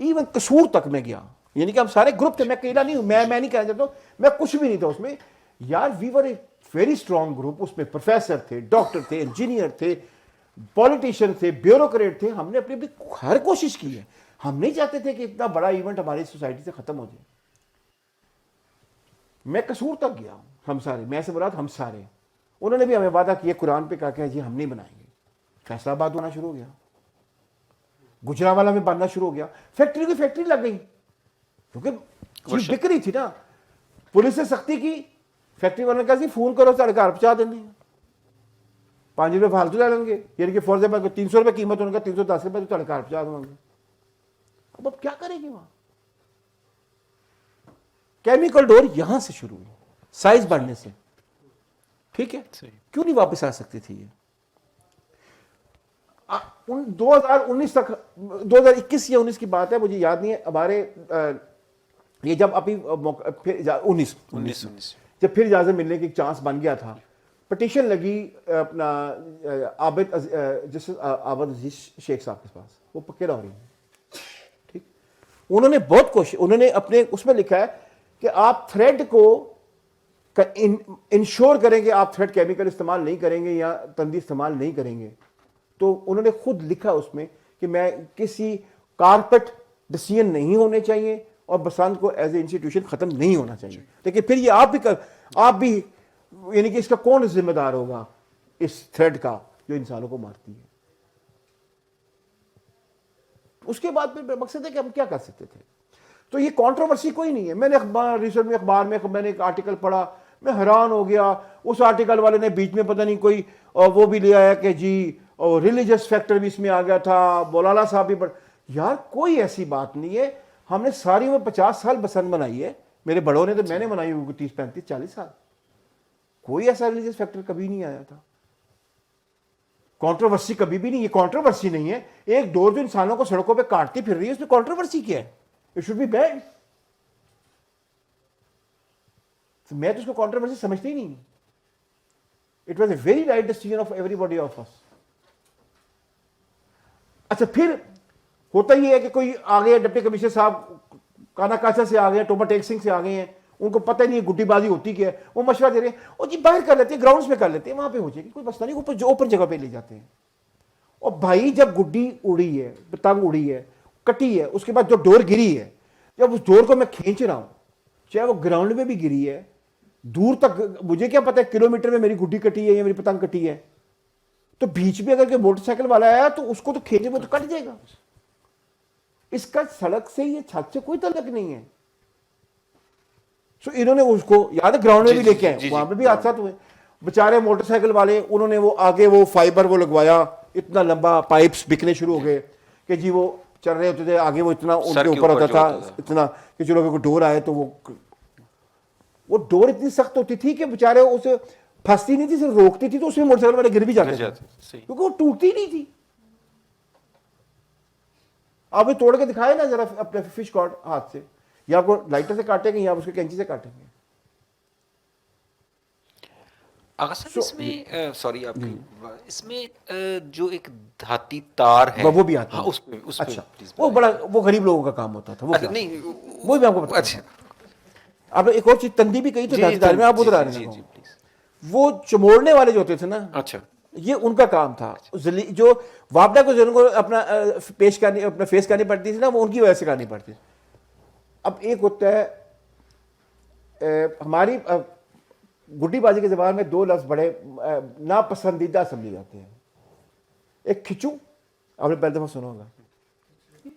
[SPEAKER 1] ایون قصور تک میں گیا, یعنی کہ ہم سارے گروپ تھے, میں اکیلا نہیں ہوں, میں نہیں کہنا چاہتا ہوں, میں کچھ بھی نہیں تھا اس میں یار. وی ور اے ویری اسٹرانگ گروپ, اس میں پروفیسر تھے, ڈاکٹر تھے, انجینئر تھے, پولیٹیشین تھے, بیوروکریٹ تھے. ہم نے اپنی ہر کوشش کی ہے. ہم نہیں چاہتے تھے کہ اتنا بڑا ایونٹ ہماری سوسائٹی سے ختم ہو جائے. میں قصور تک گیا ہوں, ہم سارے, میں سے مراد ہم سارے. انہوں نے بھی ہمیں وعدہ کیا قرآن پہ, کہا کہ جی ہم نہیں بنائیں گے. فیصلہ آباد ہونا شروع ہو گیا, گجرانوالہ میں بننا شروع ہو گیا, فیکٹری کی فیکٹری لگ گئی کیونکہ چیز بک رہی تھی نا. پولیس نے سختی کی, فیکٹری والوں نے کہا جی فون کرو ساڑھے گھر پہنچا دیں گے, 5 روپے فالتو لے لیں گے, یعنی کہ فور ایگزامپل 300 روپے قیمت, انہوں نے کہا 310 روپے تو ساڑھے گھر پہنچا دوں گے. اب کیا کریں گے وہاں؟ کیمیکل ڈور یہاں سے شروع ہوئی, سائز بڑھنے سے. ٹھیک ہے, کیوں نہیں واپس آ سکتی تھی یہ؟ 2019 تک, 2021 یا 19 کی بات ہے, مجھے یاد نہیں ہے. ہمارے یہ جب ابھی 19 جب پھر اجازت ملنے کی چانس بن گیا تھا, پٹیشن لگی اپنا عابد عزیز شیخ صاحب کے پاس, وہ پکے رہ رہی ہیں. ٹھیک, انہوں نے بہت کوشش, انہوں نے اپنے اس میں لکھا ہے کہ آپ تھریڈ کو انشور کریں گے, آپ تھریڈ کیمیکل استعمال نہیں کریں گے یا تندی استعمال نہیں کریں گے. تو انہوں نے خود لکھا اس میں کہ میں کسی کارپٹ ڈسیزن نہیں ہونے چاہیے اور بسنت کو ایز اے انسٹیٹیوشن ختم نہیں ہونا چاہیے. لیکن پھر یہ آپ بھی یعنی کہ اس کا کون ذمہ دار ہوگا اس تھریڈ کا جو انسانوں کو مارتی ہے. اس کے بعد پھر مقصد ہے کہ ہم کیا کر سکتے تھے. تو یہ کانٹروورسی کوئی نہیں ہے. میں نے ریسنٹ میں اخبار میں نے ایک آرٹیکل پڑھا, میں حیران ہو گیا. اس آرٹیکل والے نے بیچ میں پتہ نہیں کوئی وہ بھی لیا ہے کہ جی ریلیجس فیکٹر بھی اس میں آ گیا تھا, مولانا صاحب بھی. یار کوئی ایسی بات نہیں ہے. ہم نے ساری میں 50 سال بسنت منائی ہے, میرے بڑوں نے, تو میں نے منائی ہوگی 30 35 40 سال. کوئی ایسا ریلیجس فیکٹر کبھی نہیں آیا تھا. کانٹروورسی کبھی بھی نہیں. یہ کانٹروورسی نہیں ہے. ایک ڈور جو انسانوں کو سڑکوں پہ کاٹتی پھر رہی ہے, اس میں کانٹروورسی کیا ہے؟ It should be banned. میں تو اس کو کانٹروورسی سمجھتا ہی نہیں. It was a very right decision of everybody of us. اچھا, پھر ہوتا ہی ہے کہ کوئی آ گیا, ڈپٹی کمشنر صاحب کانا کاچا سے آ گئے, ٹوبا ٹیک سنگھ سے آ گئے ہیں, ان کو پتہ نہیں ہے گڈی بازی ہوتی کیا ہے. وہ مشورہ دے رہے ہیں, اور جی باہر کر لیتے ہیں, گراؤنڈز میں کر لیتے ہیں, وہاں پہ ہو جائے گی, کوئی مسئلہ نہیں. اوپر جو اوپن جگہ پہ لے جاتے ہیں. اور بھائی جب گڈی اڑی ہے, پتنگ اڑی ہے, کٹی ہے, اس کے بعد جو ڈور گری ہے, جب اس ڈور کو میں کھینچ رہا ہوں, چاہے وہ گراؤنڈ میں بھی گری ہے, دور تک مجھے کیا پتا ہے کلومیٹر میں میری گڈی کٹی ہے یا میری پتنگ کٹی ہے, تو بیچ میں اگر موٹر سائیکل والا آیا تو اس کو تو کھینچے وہ تو کٹ جائے گا. اس کا سڑک سے یہ چھت سے کوئی تعلق نہیں ہے. سو انہوں نے اس کو یاد ہے گراؤنڈ میں بھی لے کے آئے, وہاں پہ بھی حادثات ہوئے. بےچارے موٹر سائیکل والے, انہوں نے وہ آگے وہ فائبر وہ لگوایا, اتنا لمبا پائپس بکنے شروع ہو گئے کہ جی وہ چل رہے ہوتے تھے, آگے وہ اتنا ان
[SPEAKER 2] سر
[SPEAKER 1] کے
[SPEAKER 2] کے
[SPEAKER 1] اوپر
[SPEAKER 2] اوپر
[SPEAKER 1] ہوتا
[SPEAKER 2] جو
[SPEAKER 1] تھا
[SPEAKER 2] ہوتا تھا.
[SPEAKER 1] اتنا کہ چلو کوئی ڈور آئے تو وہ ڈور اتنی سخت ہوتی تھی کہ بیچارے اسے پھنستی نہیں تھی, صرف روکتی تھی تو اس میں موٹر سائیکل والے گر بھی جاتے تھے
[SPEAKER 2] صحیح.
[SPEAKER 1] کیونکہ وہ ٹوٹتی نہیں تھی. آپ یہ توڑ کے دکھائے نا ذرا اپنے فش کارڈ ہاتھ سے, یا آپ کو لائٹر سے کاٹیں گے یا آپ اس کو کینچی سے کاٹیں گے.
[SPEAKER 2] آغا صاحب اس میں سوری آپ کی اس میں جو ایک دھاتی تار ہے
[SPEAKER 1] وہ بھی آتا
[SPEAKER 2] ہاں
[SPEAKER 1] ہے.
[SPEAKER 2] اس پہ
[SPEAKER 1] اچھا
[SPEAKER 2] پلیز
[SPEAKER 1] وہ بڑا وہ غریب لوگوں کا کام ہوتا تھا, وہ کیا
[SPEAKER 2] نہیں
[SPEAKER 1] وہ بھی آپ کو بتا.
[SPEAKER 2] اچھا
[SPEAKER 1] آپ نے ایک اور چیز تندی بھی کہی تھی دھاتی تار میں, آپ ادھر آ رہے
[SPEAKER 2] جی
[SPEAKER 1] ہیں.
[SPEAKER 2] جی پلیز.
[SPEAKER 1] وہ چموڑنے والے جو ہوتے تھے نا,
[SPEAKER 2] اچھا
[SPEAKER 1] یہ ان کا کام تھا. جو وابڈا کو جن کو اپنا پیش کرنی اپنا فیس کرنی پڑتی تھی نا, وہ ان کی وجہ سے کرنی پڑتی تھی. اب ایک ہوتا ہے ہماری گڈی بازی کے زبان میں دو لفظ بڑے ناپسندیدہ سمجھے جاتے ہیں. ایک کھچو, آپ نے پہلے دفعہ سنا ہوگا,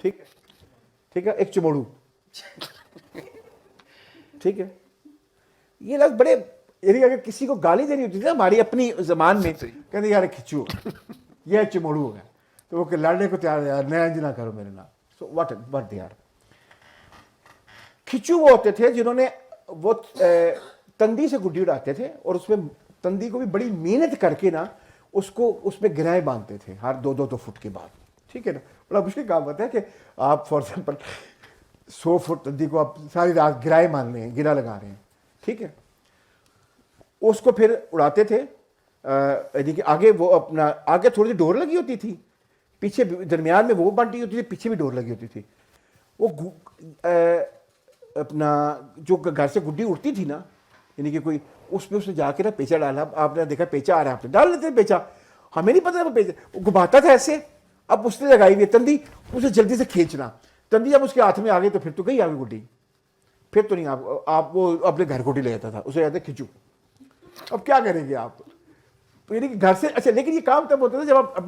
[SPEAKER 1] ٹھیک ہے, ٹھیک ہے, ایک چموڑو, ٹھیک ہے. یہ لفظ بڑے, یعنی اگر کسی کو گالی دینی ہوتی تھی نا ہماری اپنی زبان میں, کہتے یار کھچو یہ چموڑو ہو گیا, تو وہ لڑنے کو تیار ہے, یار نیا انج نہ کرو میرے نام. So what they are. کھچو وہ ہوتے تھے جنہوں نے وہ تندی سے گڈی اڑاتے تھے اور اس میں تندی کو بھی بڑی محنت کر کے نا اس کو اس میں گرائیں باندھتے تھے ہر 2-2 فٹ کے بعد. ٹھیک ہے نا, بڑا مشکل کام ہوتا ہے کہ آپ فار ایگزامپل 100 فٹ تندی کو آپ ساری رات گرائیں مان رہے ہیں, گرا لگا رہے ہیں, ٹھیک ہے. اس کو پھر اڑاتے تھے, یعنی کہ آگے وہ اپنا آگے تھوڑی سی ڈور لگی ہوتی تھی, پیچھے درمیان میں وہ بانٹی ہوتی تھی, پیچھے بھی ڈور لگی ہوتی تھی. وہ اپنا جو گھر سے گڈی اڑتی تھی نا, یعنی کہ کوئی اس میں جا کے نا پیچا ڈالا, آپ نے دیکھا پیچا آ رہا ہے, آپ نے ڈال لیتے پیچا, ہمیں نہیں پتا وہ پیچا, وہ گھماتا تھا ایسے. اب اس نے لگائی ہوئی تندی, اسے جلدی سے کھینچنا, تندی جب اس کے ہاتھ میں آ گئی تو پھر تو گئی آگے گڈی, پھر تو نہیں آپ وہ اپنے گھر گڈی لے جاتا تھا, اسے کہتے کھینچو. اب کیا کریں گے آپ, یعنی کہ گھر سے اچھا, لیکن یہ کام تب ہوتا تھا جب آپ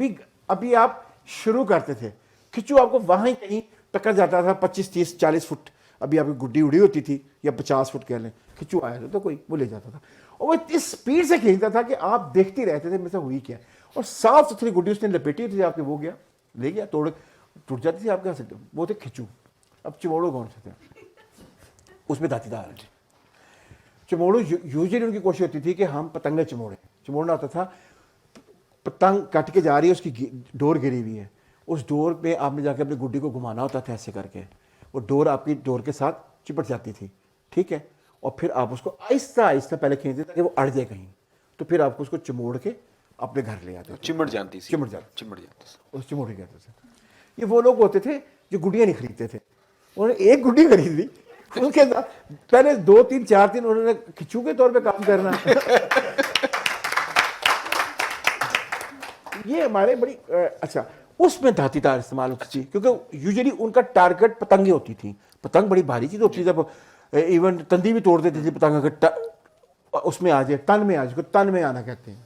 [SPEAKER 1] ابھی آپ شروع کرتے تھے. کھچو آپ کو وہاں ہی کہیں ٹکر جاتا تھا 25-30-40 فٹ, ابھی آپ کی گڈی اڑی ہوتی تھی, یا 50 فٹ کہہ لیں, کھچو آیا تھا تو کوئی وہ لے جاتا تھا, اور وہ اتنی اسپیڈ سے کھینچتا تھا کہ آپ دیکھتے رہتے تھے میں سے ہوئی کیا. اور صاف ستھری گڈی اس نے لپیٹی ہوئی تھی آپ کے, وہ گیا لے گیا, ٹوٹ جاتی تھی آپ کے ہاتھ سے, وہ تھے کھچو. اب چموڑو کون سے تھے, اس میں دھاتی دار ہے. چموڑو یوزلی ان کی کوشش ہوتی تھی کہ ہم پتنگیں چموڑیں. چموڑنا ہوتا تھا پتنگ کٹ کے جا رہی ہے, اس کی ڈور گری ہوئی ہے, اس ڈور پہ آپ نے جا کے اپنی گڈی کو گھمانا ہوتا تھا ایسے کر کے, وہ ڈور آپ کی ڈور کے ساتھ چپٹ جاتی تھی, ٹھیک ہے. اور پھر آپ اس کو آہستہ آہستہ پہلے کھینچتے تاکہ وہ اڑ جائے کہیں, تو پھر آپ کو اس کو چموڑ کے اپنے گھر لے آتے.
[SPEAKER 2] چمٹ جاتی تھی,
[SPEAKER 1] چمٹ جاتی,
[SPEAKER 2] چمٹ جاتی.
[SPEAKER 1] اس چموڑی کہتے تھے. یہ وہ لوگ ہوتے تھے جو گڈیاں نہیں خریدتے تھے, انہوں نے ایک گڈی خرید لی, اس کے ساتھ پہلے 2-3-4 دن انہوں نے کھچو کے طور پہ کام کرنا. یہ ہمارے بڑی اچھا, اس میں دھاتی تار استعمال ہوتی تھی کیونکہ یوزلی ان کا ٹارگٹ پتنگیں ہوتی تھیں. پتنگ بڑی بھاری چیز ہوتی تھی, جب ایون تندی بھی توڑ دیتی تھی پتنگ اگر اس میں آ جائے, تن میں آ جائے, تن میں آنا کہتے ہیں,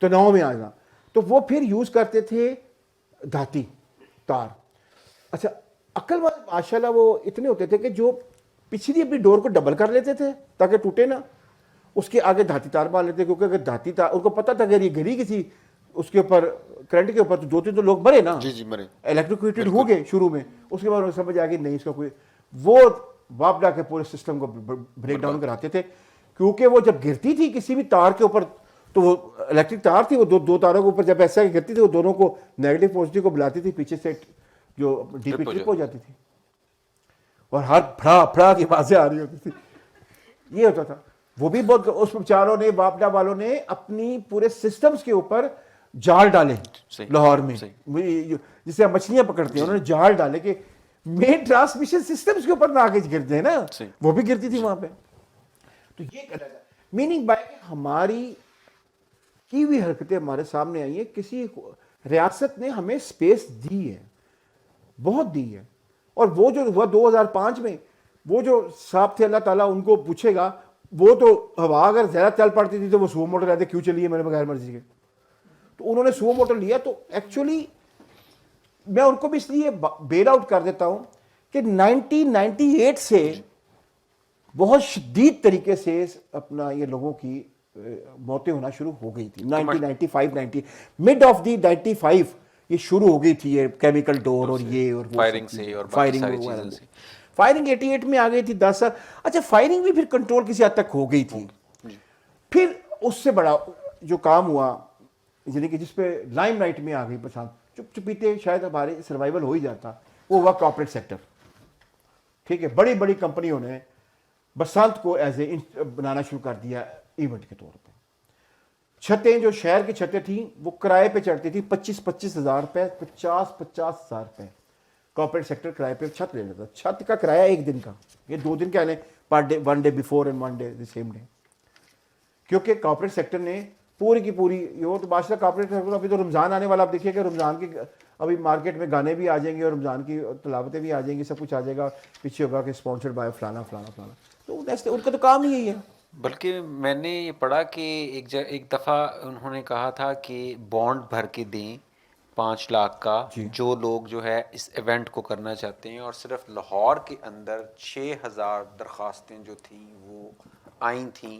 [SPEAKER 1] تناؤ میں آنا, تو وہ پھر یوز کرتے تھے دھاتی تار. اچھا عقل والے ماشاء اللہ وہ اتنے ہوتے تھے کہ جو پچھلی اپنی ڈور کو ڈبل کر لیتے تھے تاکہ ٹوٹے نا, اس کے آگے دھاتی تار باندھ لیتے, کیونکہ اگر دھاتی تار ان کو پتا تھا اگر یہ گری کسی اس کے اوپر کرنٹ کے اوپر تو 2-3 تو لوگ مرے نا,
[SPEAKER 2] جی مرے,
[SPEAKER 1] الیکٹروکیوٹڈ ہو گئے شروع میں. اس کے بعد انہیں سمجھ آ گئی نہیں اس کا کوئی, وہ واپڈا کے پورے سسٹم کو بریک ڈاؤن کراتے تھے, کیونکہ وہ جب گرتی تھی کسی بھی تار کے اوپر تو وہ الیکٹرک تار تھی, وہ دو تاروں کے اوپر جب ایسا گرتی تھی وہ دونوں کو نیگیٹو پازیٹیو کو بلاتی تھی, پیچھے سے جو ڈی پی ٹرپ ہو جاتی تھی اور ہر پھڑا پھڑا کی آوازیں آ رہی ہوتی تھی. یہ ہوتا تھا. وہ بھی بہت, اس بیچاروں نے واپڈا والوں نے اپنی پورے سسٹمز کے اوپر جال ڈالے لاہور میں, جسے ہم مچھلیاں پکڑتے ہیں, انہوں نے جال ڈالے کہ مین ٹرانسمیشن سسٹمز کے اوپر نہ آگے گرتے ہیں نا, وہ بھی گرتی تھی وہاں پہ. تو یہ کہنا ہے میننگ بائی کہ ہماری کی ہوئی حرکتیں ہمارے سامنے آئی ہیں, کسی ریاست نے ہمیں سپیس دی ہے, بہت دی ہے. اور وہ جو ہوا 2005 میں, وہ جو صاحب تھے اللہ تعالیٰ ان کو پوچھے گا, وہ تو ہوا اگر زیادہ چل پڑتی تھی تو وہ سو موٹر رہتے, کیوں چلیے میرے بغیر مرضی کے, تو انہوں نے سو موٹر لیا. تو ایکچولی میں ان کو بھی اس لیے بیل آؤٹ کر دیتا ہوں کہ 1998 سے بہت شدید طریقے سے اپنا یہ لوگوں کی موتیں ہونا شروع ہو گئی تھی. 1995 مڈ آف دی 95 یہ شروع ہو گئی تھی یہ کیمیکل ڈور اور یہ اور
[SPEAKER 2] فائرنگ سے اور باقی ساری چیزوں سے.
[SPEAKER 1] فائرنگ 88 میں آ گئی تھی 10 سال. اچھا فائرنگ بھی پھر کنٹرول کسی حد تک ہو گئی تھی. پھر اس سے بڑا جو کام ہوا یعنی کہ جس پہ لائم لائٹ میں آ گئی بسانت, چپ چپیتے شاید ہمارے سروائیول ہو ہی جاتا, وہ ہوا کارپوریٹ سیکٹر. ٹھیک ہے, بڑی بڑی کمپنیوں نے بسانت کو ایز اے بنانا شروع کر دیا ایونٹ کے طور پہ. چھتیں جو شہر کی چھتیں تھیں وہ کرائے پہ چڑھتی تھی 25 ہزار روپے, 50 ہزار روپے کارپوریٹ سیکٹر کرائے پہ چھت لے لیتا. چھت کا کرایہ ایک دن کا, یہ 2 دن کا لیں per day, 1 day before and 1 day the same day. کیونکہ کارپوریٹ سیکٹر نے پوری کی پوری یہ تو بادشاہ کارپوریٹ سیکٹر. ابھی تو رمضان آنے والا, آپ دیکھیے کہ رمضان کی ابھی مارکیٹ میں گانے بھی آ جائیں گے اور رمضان کی تلاوتیں بھی آ جائیں گی, سب کچھ آ جائے گا, پیچھے ہوگا کہ اسپانسرڈ بائی فلانا فلانا فلانا. تو ان کا تو کام ہی یہی ہے.
[SPEAKER 2] بلکہ میں نے یہ پڑھا کہ ایک دفعہ انہوں نے کہا تھا کہ بانڈ بھر کے دیں 5 لاکھ کا جو لوگ جو ہے اس ایونٹ کو کرنا چاہتے ہیں, اور صرف لاہور کے اندر 6000 درخواستیں جو تھیں وہ آئیں تھیں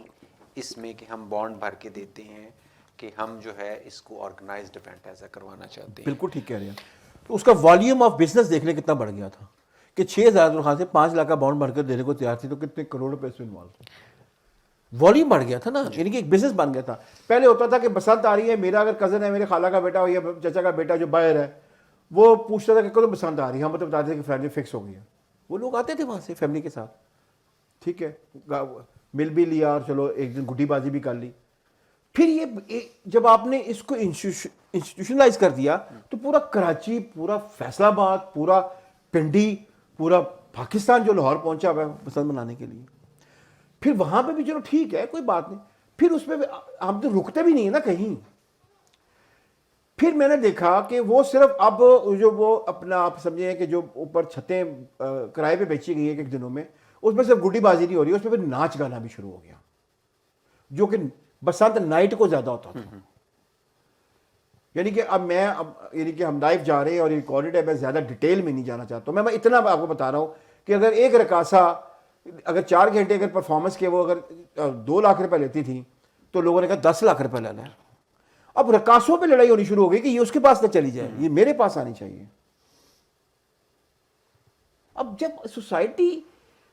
[SPEAKER 2] اس میں کہ ہم بانڈ بھر کے دیتے ہیں کہ ہم جو ہے اس کو آرگنائزڈ ایونٹ ایسا کروانا چاہتے ہیں.
[SPEAKER 1] بالکل ٹھیک کہہ رہے ہیں. تو اس کا والیوم آف بزنس دیکھنے کتنا بڑھ گیا تھا کہ 6000 درخواستیں 5 لاکھ کا بانڈ بھر کر دینے کو تیار تھی, تو کتنے کروڑ روپے اس میں انوالو تھے. والیوم بڑھ گیا تھا نا, یعنی کہ ایک بزنس بن گیا تھا. پہلے ہوتا تھا کہ بسنت آ رہی ہے, میرا اگر کزن ہے, میرے خالہ کا بیٹا ہو یا چچا کا بیٹا جو باہر ہے, وہ پوچھتا تھا کہ کدو بسنت آ رہی ہے, ہم تو بتاتے تھے کہ فلانی فکس ہو گئی ہے. وہ لوگ آتے تھے وہاں سے فیملی کے ساتھ, ٹھیک ہے, مل بھی لیا اور چلو ایک دن گڈی بازی بھی کر لی. پھر یہ جب آپ نے اس کو انسٹیٹیوشنلائز کر دیا تو پورا کراچی, پورا فیصل آباد, پورا پنڈی, پورا پاکستان جو لاہور پہنچا ہوا ہے بسنت منانے کے لیے. پھر وہاں پہ بھی چلو ٹھیک ہے, کوئی بات نہیں. پھر اس پہ ہم تو رکتے بھی نہیں ہیں نا کہیں. پھر میں نے دیکھا کہ وہ صرف اب جو وہ اپنا آپ سمجھیں کہ جو اوپر چھتیں کرائے پہ بیچی گئی ہیں ایک دنوں میں, اس میں صرف گڈی بازی نہیں ہو رہی, اس میں پھر ناچ گانا بھی شروع ہو گیا جو کہ بسنت نائٹ کو زیادہ ہوتا تھا. یعنی کہ اب یعنی کہ ہم لائف جا رہے ہیں اور ریکارڈڈ ہے, میں زیادہ ڈیٹیل میں نہیں جانا چاہتا ہوں. میں اتنا آپ کو بتا رہا ہوں کہ اگر ایک رقاصہ اگر 4 گھنٹے اگر پرفارمنس کے وہ اگر 2 لاکھ روپے لیتی تھی تو لوگوں نے کہا 10 لاکھ روپے لینا ہے. اب رقاصوں پہ لڑائی ہونی شروع ہو گئی کہ یہ اس کے پاس نہ چلی جائے, یہ میرے پاس آنی چاہیے. اب جب سوسائٹی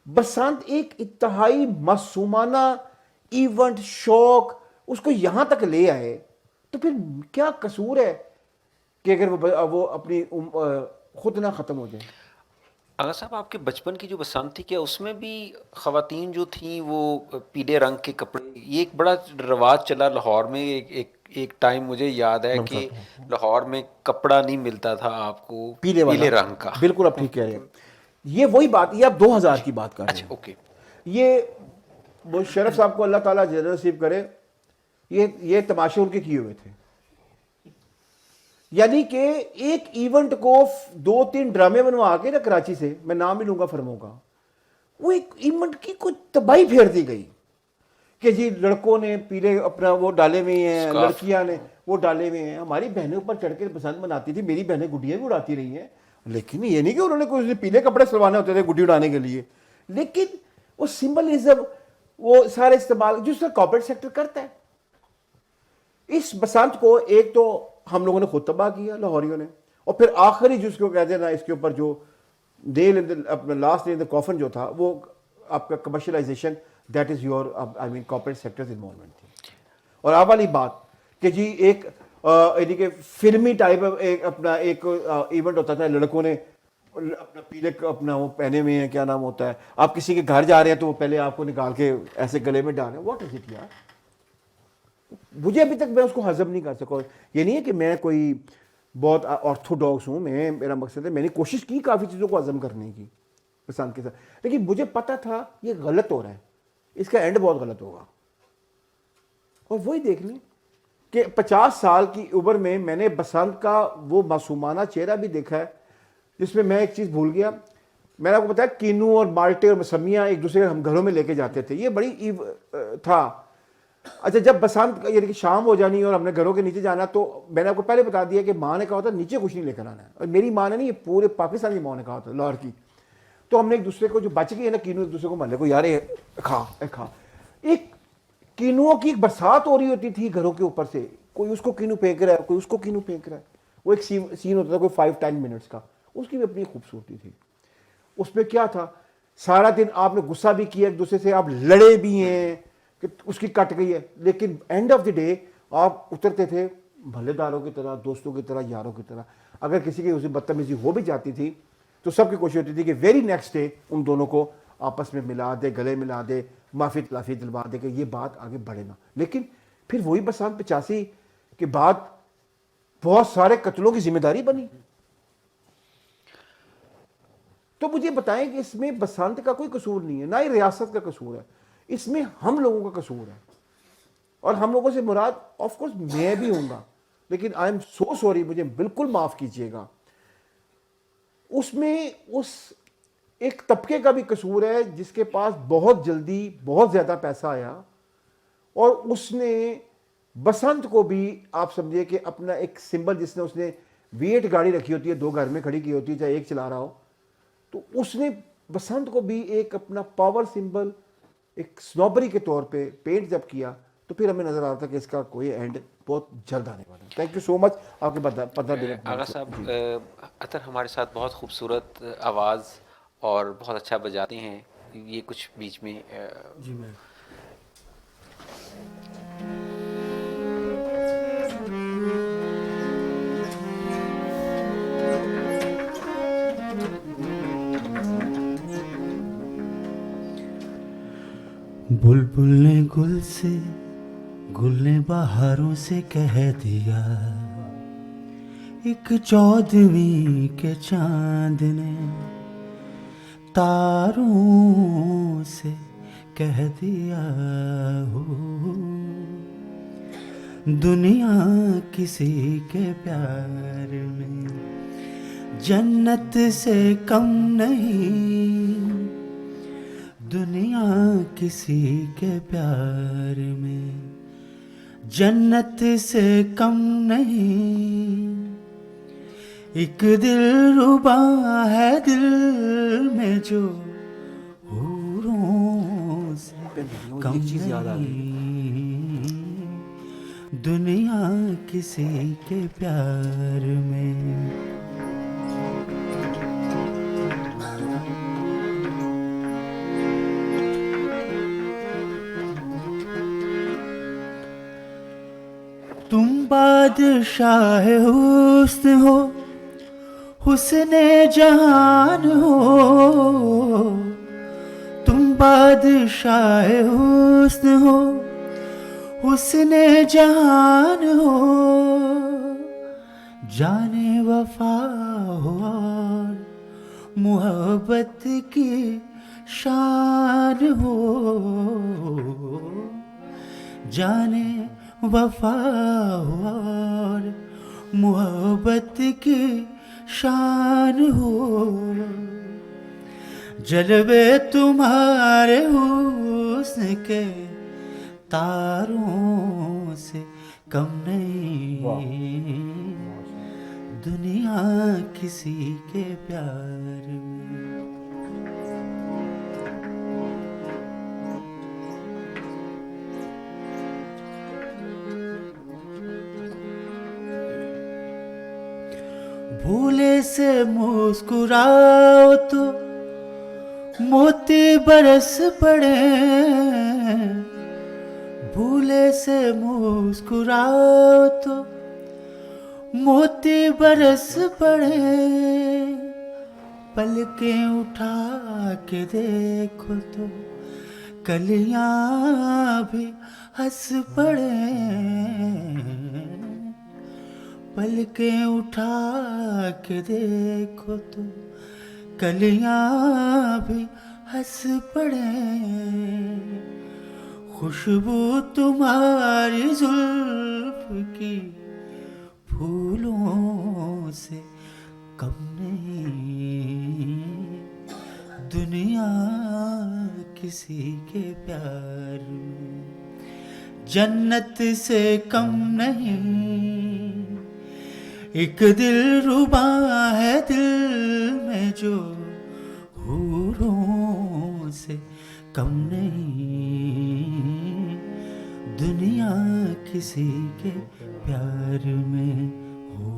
[SPEAKER 1] بسنت ایک انتہائی معصومانہ ایونٹ, شوق, اس کو یہاں تک لے آئے تو پھر کیا قصور ہے کہ اگر وہ اپنی خود نہ ختم ہو جائے.
[SPEAKER 2] آغا صاحب آپ کے بچپن کی جو بسنت تھی, کیا اس میں بھی خواتین جو تھیں وہ پیلے رنگ کے کپڑے, یہ ایک بڑا رواج چلا لاہور میں, ایک ٹائم مجھے یاد ہے کہ لاہور میں کپڑا نہیں ملتا تھا آپ کو پیلے رنگ کا.
[SPEAKER 1] بالکل آپ ٹھیک کہہ رہے ہیں. یہ وہی بات, یہ آپ 2000 کی بات کر رہے ہیں.
[SPEAKER 2] اوکے,
[SPEAKER 1] یہ وہ شرف صاحب کو اللہ تعالیٰ جزا نصیب کرے, یہ تماشے ان کے کیے ہوئے تھے. یعنی کہ ایک ایونٹ کو 2-3 ڈرامے بنوا کے نا کراچی سے, میں نام بھی لوں گا فرموں کا, وہ ایک ایونٹ کی کوئی تباہی پھیر دی گئی کہ جی لڑکوں نے پیلے اپنا وہ ڈالے ہوئے ہیں, لڑکیاں نے وہ ڈالے ہوئے ہیں. ہماری بہنیں اوپر چڑھ کے پسند مناتی تھی, میری بہنیں گڈیاں بھی اڑاتی رہی ہیں, لیکن یہ نہیں کہ انہوں نے کوئی پیلے کپڑے سلوانے ہوتے تھے گڈی اڑانے کے لیے. لیکن وہ سمبلزم وہ سارے استعمال جو اس کا کارپوریٹ سیکٹر کرتا ہے. اس بسنت کو ایک تو ہم لوگوں نے خود تباہ کیا لاہوریوں نے, اور پھر آخری جس کو کہتے ہیں نا اس کے اوپر جو اپنا لاسٹ ڈے ان دا کافن جو تھا, وہ آپ کا commercialisation, that is your I mean corporate sectors involvement تھی. اور آپ والی بات کہ جی ایک یعنی کہ فلمی ٹائپ اپنا ایک ایونٹ ہوتا تھا, لڑکوں نے اپنا پیلے اپنا وہ پہنے ہوئے ہیں, کیا نام ہوتا ہے, آپ کسی کے گھر جا رہے ہیں تو وہ پہلے آپ کو نکال کے ایسے گلے میں ڈال رہے ہیں. واٹ از اٹ یار, مجھے ابھی تک میں اس کو ہضم نہیں کر سکا. یہ نہیں ہے کہ میں کوئی بہت آرتھوڈاکس ہوں, میرا مقصد ہے میں نے کوشش کی کافی چیزوں کو ہضم کرنے کی پسند کے ساتھ, لیکن مجھے پتا تھا یہ غلط ہو رہا ہے, اس کا اینڈ بہت غلط ہوگا. اور وہی دیکھ لیں کہ 50 سال کی عمر میں نے بسنت کا وہ معصومانہ چہرہ بھی دیکھا ہے جس میں میں ایک چیز بھول گیا. میں نے آپ کو بتایا کینو اور مالٹے اور مسمیاں ایک دوسرے ہم گھروں میں لے کے جاتے تھے, یہ بڑی تھا. اچھا جب بسنت یعنی کہ شام ہو جانی اور ہم نے گھروں کے نیچے جانا, تو میں نے آپ کو پہلے بتا دیا کہ ماں نے کہا ہوتا نیچے کچھ نہیں لے کر آنا ہے, اور میری ماں نے نہیں, یہ پورے پاکستان کی ماں نے کہا ہوتا لاہور کی. تو ہم نے ایک دوسرے کو جو بچ گئی ہے نا کینو, ایک دوسرے کو محلے کو, یار کھا ایک کینوؤں کی ایک برسات ہو رہی ہوتی تھی گھروں کے اوپر سے, کوئی اس کو کینو پھینک رہا ہے, کوئی اس کو کینو پھینک رہا ہے. وہ ایک سین ہوتا تھا کوئی 5-10 منٹس کا, اس کی بھی اپنی خوبصورتی تھی. اس میں کیا تھا, سارا دن آپ نے غصہ بھی کیا ایک دوسرے سے, آپ لڑے بھی ہیں کہ اس کی کٹ گئی ہے, لیکن اینڈ آف دی ڈے آپ اترتے تھے بھلے داروں کی طرح, دوستوں کی طرح, یاروں کی طرح. اگر کسی کی اسے بدتمیزی ہو بھی جاتی تھی تو سب کی کوشش ہوتی تھی کہ ویری نیکسٹ ڈے ان دونوں کو آپس میں ملا دے, گلے ملا دے, معافی تلافی دلوا دے کہ یہ بات آگے بڑھے نا. لیکن پھر وہی بسنت 85 کے بعد بہت سارے قتلوں کی ذمہ داری بنی. تو مجھے بتائیں کہ اس میں بسنت کا کوئی قصور نہیں ہے, نہ ہی ریاست کا قصور ہے, اس میں ہم لوگوں کا قصور ہے. اور ہم لوگوں سے مراد آف کورس میں بھی ہوں گا, لیکن آئی ایم سو سوری, مجھے بالکل معاف کیجیے گا. اس میں اس ایک طبقے کا بھی قصور ہے جس کے پاس بہت جلدی بہت زیادہ پیسہ آیا, اور اس نے بسنت کو بھی آپ سمجھے کہ اپنا ایک سمبل, جس نے اس نے V8 گاڑی رکھی ہوتی ہے, 2 گھر میں کھڑی کی ہوتی ہے, چاہے ایک چلا رہا ہو, تو اس نے بسنت کو بھی ایک اپنا پاور سمبل ایک سنوبری کے طور پہ پینٹ جب کیا, تو پھر ہمیں نظر آ رہا تھا کہ اس کا کوئی اینڈ بہت جلد آنے والا ہے. تھینک یو سو مچ. آپ کے 15 منٹ.
[SPEAKER 2] آغا صاحب, عطر ہمارے ساتھ بہت خوبصورت آواز اور بہت اچھا بجاتے ہیں, یہ کچھ بیچ میں
[SPEAKER 3] جی میں بلبل نے گل سے, گل نے بہاروں سے کہہ دیا, ایک 14ویں کے چاند نے تاروں سے کہہ دیا ہو, دنیا کسی کے پیار میں جنت سے کم نہیں, دنیا کسی کے پیار میں جنت سے کم نہیں. ایک دل ربا ہے دل میں جو حوروں سے کم نہیں, دنیا کسی کے پیار میں. تم بادشاہ حسن ہو, حسن جہان ہو, تم بادشاہ حسن ہو, حسن جہان ہو, جانے وفا ہو اور محبت کی شان ہو, جانے وفا ہو اور محبت کی شان ہو, جلوے تمہارے حسن کے تاروں سے کم نہیں, دنیا کسی کے پیار میں. بھولے سے مسکراؤ تو موتی برس پڑے, بھولے سے مسکراؤ تو موتی برس پڑے, پلکیں اٹھا کے دیکھو تو کلیاں بھی ہنس پڑے, پلکیں اٹھا کے دیکھو تو کلیاں بھی ہنس پڑے, خوشبو تمہاری زلف کی پھولوں سے کم نہیں, دنیا کسی کے پیار میں جنت سے کم نہیں. ایک دل ربا ہے دل میں جو حوروں سے کم نہیں, دنیا کسی کے پیار میں ہو.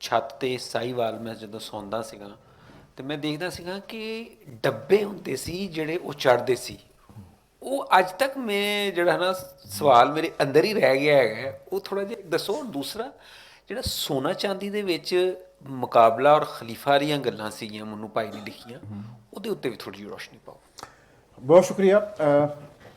[SPEAKER 2] ਛੱਤ ਤੇ ਸਾਈਵਾਲ ਮੈਂ ਜਦੋਂ ਸੌਂਦਾ ਸੀਗਾ ਤੇ ਮੈਂ ਦੇਖਦਾ ਸੀਗਾ ਕਿ ਡੱਬੇ ਹੁੰਦੇ ਸੀ ਜਿਹੜੇ ਉਹ ਚੜ੍ਹਦੇ ਸੀ। ਉਹ ਅੱਜ ਤੱਕ ਮੈਂ ਜਿਹੜਾ ਨਾ ਸਵਾਲ ਮੇਰੇ ਅੰਦਰ ਹੀ ਰਹਿ ਗਿਆ ਹੈਗਾ, ਉਹ ਥੋੜ੍ਹਾ ਜਿਹਾ ਦੱਸੋ। ਦੂਸਰਾ ਜਿਹੜਾ ਸੋਨਾ ਚਾਂਦੀ ਦੇ ਵਿੱਚ ਮੁਕਾਬਲਾ ਔਰ ਖਲੀਫਾ ਦੀਆਂ ਗੱਲਾਂ ਸੀਗੀਆਂ ਮੈਨੂੰ ਭਾਈ ਨੇ ਲਿਖੀਆਂ, ਉਹਦੇ ਉੱਤੇ ਵੀ ਥੋੜ੍ਹੀ ਜਿਹੀ ਰੋਸ਼ਨੀ ਪਾਓ।
[SPEAKER 1] ਬਹੁਤ ਸ਼ੁਕਰੀਆ।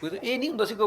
[SPEAKER 2] ਕੋਈ ਇਹ ਨਹੀਂ ਹੁੰਦਾ ਸੀ ਕਿ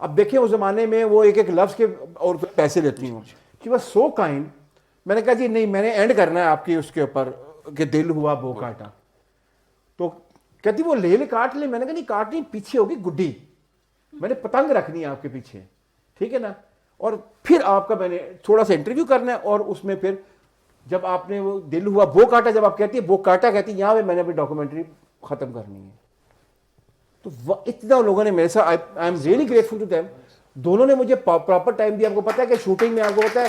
[SPEAKER 1] اب دیکھیں اس زمانے میں وہ ایک ایک لفظ کے اور پیسے لیتی ہوں. She was so kind. میں نے کہا جی نہیں میں نے اینڈ کرنا ہے آپ کی اس کے اوپر کہ دل ہوا بو کاٹا. تو کہتی وہ لے کاٹ لے. میں نے کہا نہیں کاٹنی پیچھے ہوگی گڈی, میں نے پتنگ رکھنی ہے آپ کے پیچھے, ٹھیک ہے نا. اور پھر آپ کا میں نے تھوڑا سا انٹرویو کرنا ہے, اور اس میں پھر جب آپ نے وہ دل ہوا بو کاٹا, جب آپ کہتی ہے بو کاٹا کہتی ہے, یہاں پہ میں نے اپنی ڈاکومنٹری ختم کرنی ہے. تو اتنا لوگوں نے میرے ساتھ, I am really grateful to them. دونوں نے مجھے پراپر ٹائم دیا. آپ کو پتا ہے کہ شوٹنگ میں آپ کو پتا ہے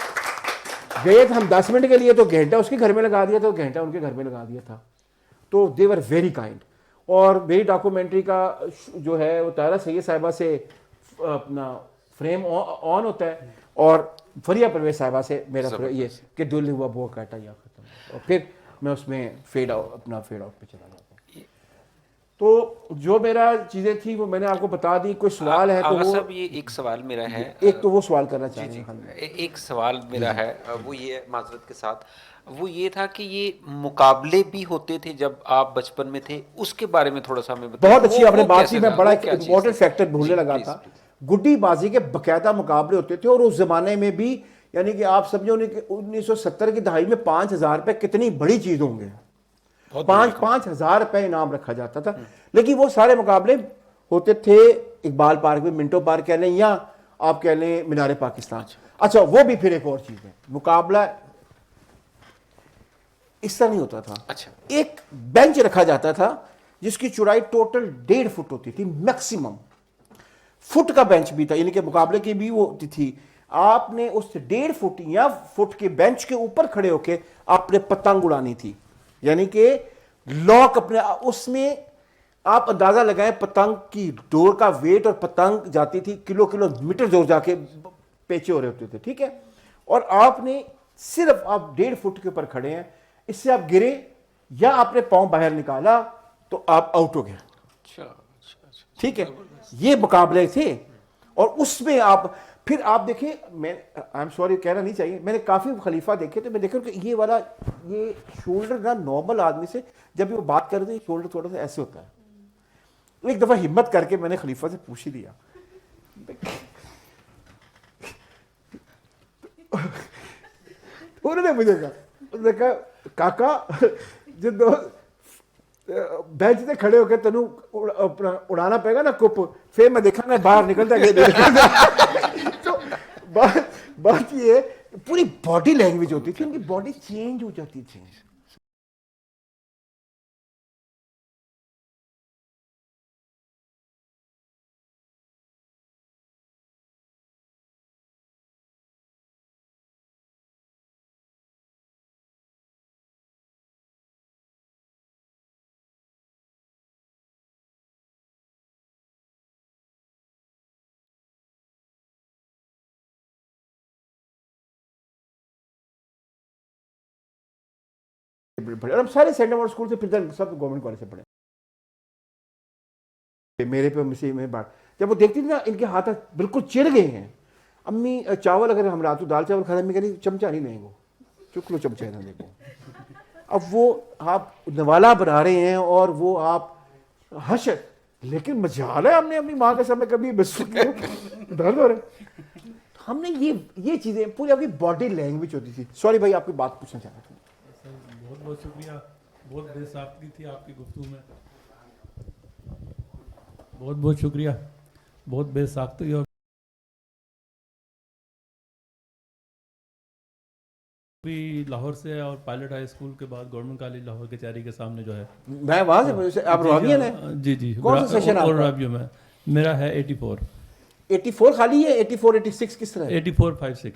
[SPEAKER 1] گئے تھے ہم 10 منٹ کے لیے, تو گھنٹہ اس کے گھر میں لگا دیا تھا, گھنٹہ ان کے گھر میں لگا دیا تھا. تو دے ور ویری کائنڈ. اور میری ڈاکومنٹری کا جو ہے وہ طاہرہ سید صاحبہ سے اپنا فریم آن ہوتا ہے, اور فریہ پرویز صاحبہ سے میرا یہ کہ دل ہوا بو کاٹا یا ختم, اور پھر میں اس میں فیڈ آؤٹ پہ چلا جاتا ہوں. تو جو میرا چیزیں تھیں وہ میں نے آپ کو بتا دی. کوئی سوال ہے تو
[SPEAKER 2] آغا
[SPEAKER 1] وہ
[SPEAKER 2] صاحب یہ ایک سوال میرا ہے,
[SPEAKER 1] ایک تو وہ سوال کرنا چاہ رہے ہیں.
[SPEAKER 2] ایک سوال میرا ہے وہ یہ معذرت کے ساتھ, وہ یہ تھا کہ یہ مقابلے بھی ہوتے تھے جب آپ بچپن میں تھے, اس کے بارے میں تھوڑا سا ہمیں بتائیں.
[SPEAKER 1] بہت اچھی آپ نے بات کی. میں بڑا ایک امپورٹنٹ فیکٹر بھولنے لگا تھا. گڈی بازی کے باقاعدہ مقابلے ہوتے تھے, اور اس زمانے میں بھی یعنی کہ آپ سمجھو 1970 کی دہائی میں 5,000 روپے کتنی بڑی چیز ہوں گے. 5,000 روپے انعام رکھا جاتا تھا. لیکن وہ سارے مقابلے ہوتے تھے اقبال پارک میں, منٹو پارک کہہ لیں, یا آپ کہہ لیں مینار پاکستان. اچھا وہ بھی پھر ایک اور چیز ہے, مقابلہ اس طرح نہیں ہوتا تھا.
[SPEAKER 2] اچھا
[SPEAKER 1] ایک بینچ رکھا جاتا تھا جس کی چوڑائی ٹوٹل 1.5 فٹ ہوتی تھی میکسیمم. فٹ کا بینچ بھی تھا, یعنی کہ مقابلے کی بھی وہ ہوتی تھی. آپ نے اس 1.5 فٹ یا فٹ کے بینچ کے اوپر کھڑے ہو کے آپ نے پتنگ اڑانی تھی. یعنی کہ لاک اپنے اس میں آپ اندازہ لگائیں پتنگ کی ڈور کا ویٹ, اور پتنگ جاتی تھی کلو میٹر زور جا کے پیچے ہو رہے ہوتے تھے, ٹھیک ہے. اور آپ نے صرف آپ 1.5 فٹ کے اوپر کھڑے ہیں, اس سے آپ گرے یا آپ نے پاؤں باہر نکالا تو آپ آؤٹ ہو گئے, ٹھیک ہے. یہ مقابلے تھے. اور اس میں آپ پھر آپ دیکھیں, میں آئی ایم سوری کہنا نہیں چاہیے, میں نے کافی خلیفہ دیکھے تو میں دیکھا کہ یہ والا یہ شولڈر نا نارمل آدمی سے جب وہ بات کرتے ہیں شولڈر تھوڑا سا ایسے ہوتا ہے. ایک دفعہ ہمت کر کے میں نے خلیفہ سے پوچھ ہی لیا, انہوں نے مجھے کہا, انہوں نے کہا کاکا جب بینچ سے کھڑے ہو کے تینوں اڑانا پڑے گا نا کپ, پھر میں دیکھا نا باہر نکلتا ہے. تو بات یہ پوری باڈی لینگویج ہوتی تھی, ان کی باڈی چینج ہو جاتی تھی. اور ہم سارے سینٹ مارٹ اسکول سے پھر سب گورنمنٹ کالج سے پڑھے. میرے پہ مسی میں بات جب وہ دیکھتی تھی نا ان کے ہاتھ بالکل چڑ گئے ہیں. امی چاول اگر ہم رات کو دال چاول کھانا, امی کہتی چمچہ نہیں لیں گے, چک لو چمچہ نہ دیکھو. اب وہ آپ نوالا بنا رہے ہیں اور وہ آپ حشر, لیکن مجال ہے ہم نے اپنی ماں کے سامنے کبھی درد ہو رہے. ہم نے یہ چیزیں پوری آپ کی باڈی لینگویج ہوتی تھی. سوری بھائی آپ کی بات پوچھنا چاہ رہا تھا.
[SPEAKER 4] بہت بہت شکریہ, بہت بے ساختگی تھی آپ کی گفتگو میں, بہت بہت شکریہ, بہت بے ساختگی. اور بھی لاہور سے اور پائلٹ ہائی اسکول کے بعد گورنمنٹ کالج لاہور کچہری کے سامنے جو ہے,
[SPEAKER 1] میں وہاں سے آپ راویین ہیں.
[SPEAKER 4] جی جی,
[SPEAKER 1] کون سا سیشن آپ کا؟
[SPEAKER 4] راویو میں میرا ہے
[SPEAKER 1] 84 خالی ہے. 84 86 کس طرح ہے؟
[SPEAKER 4] 84 5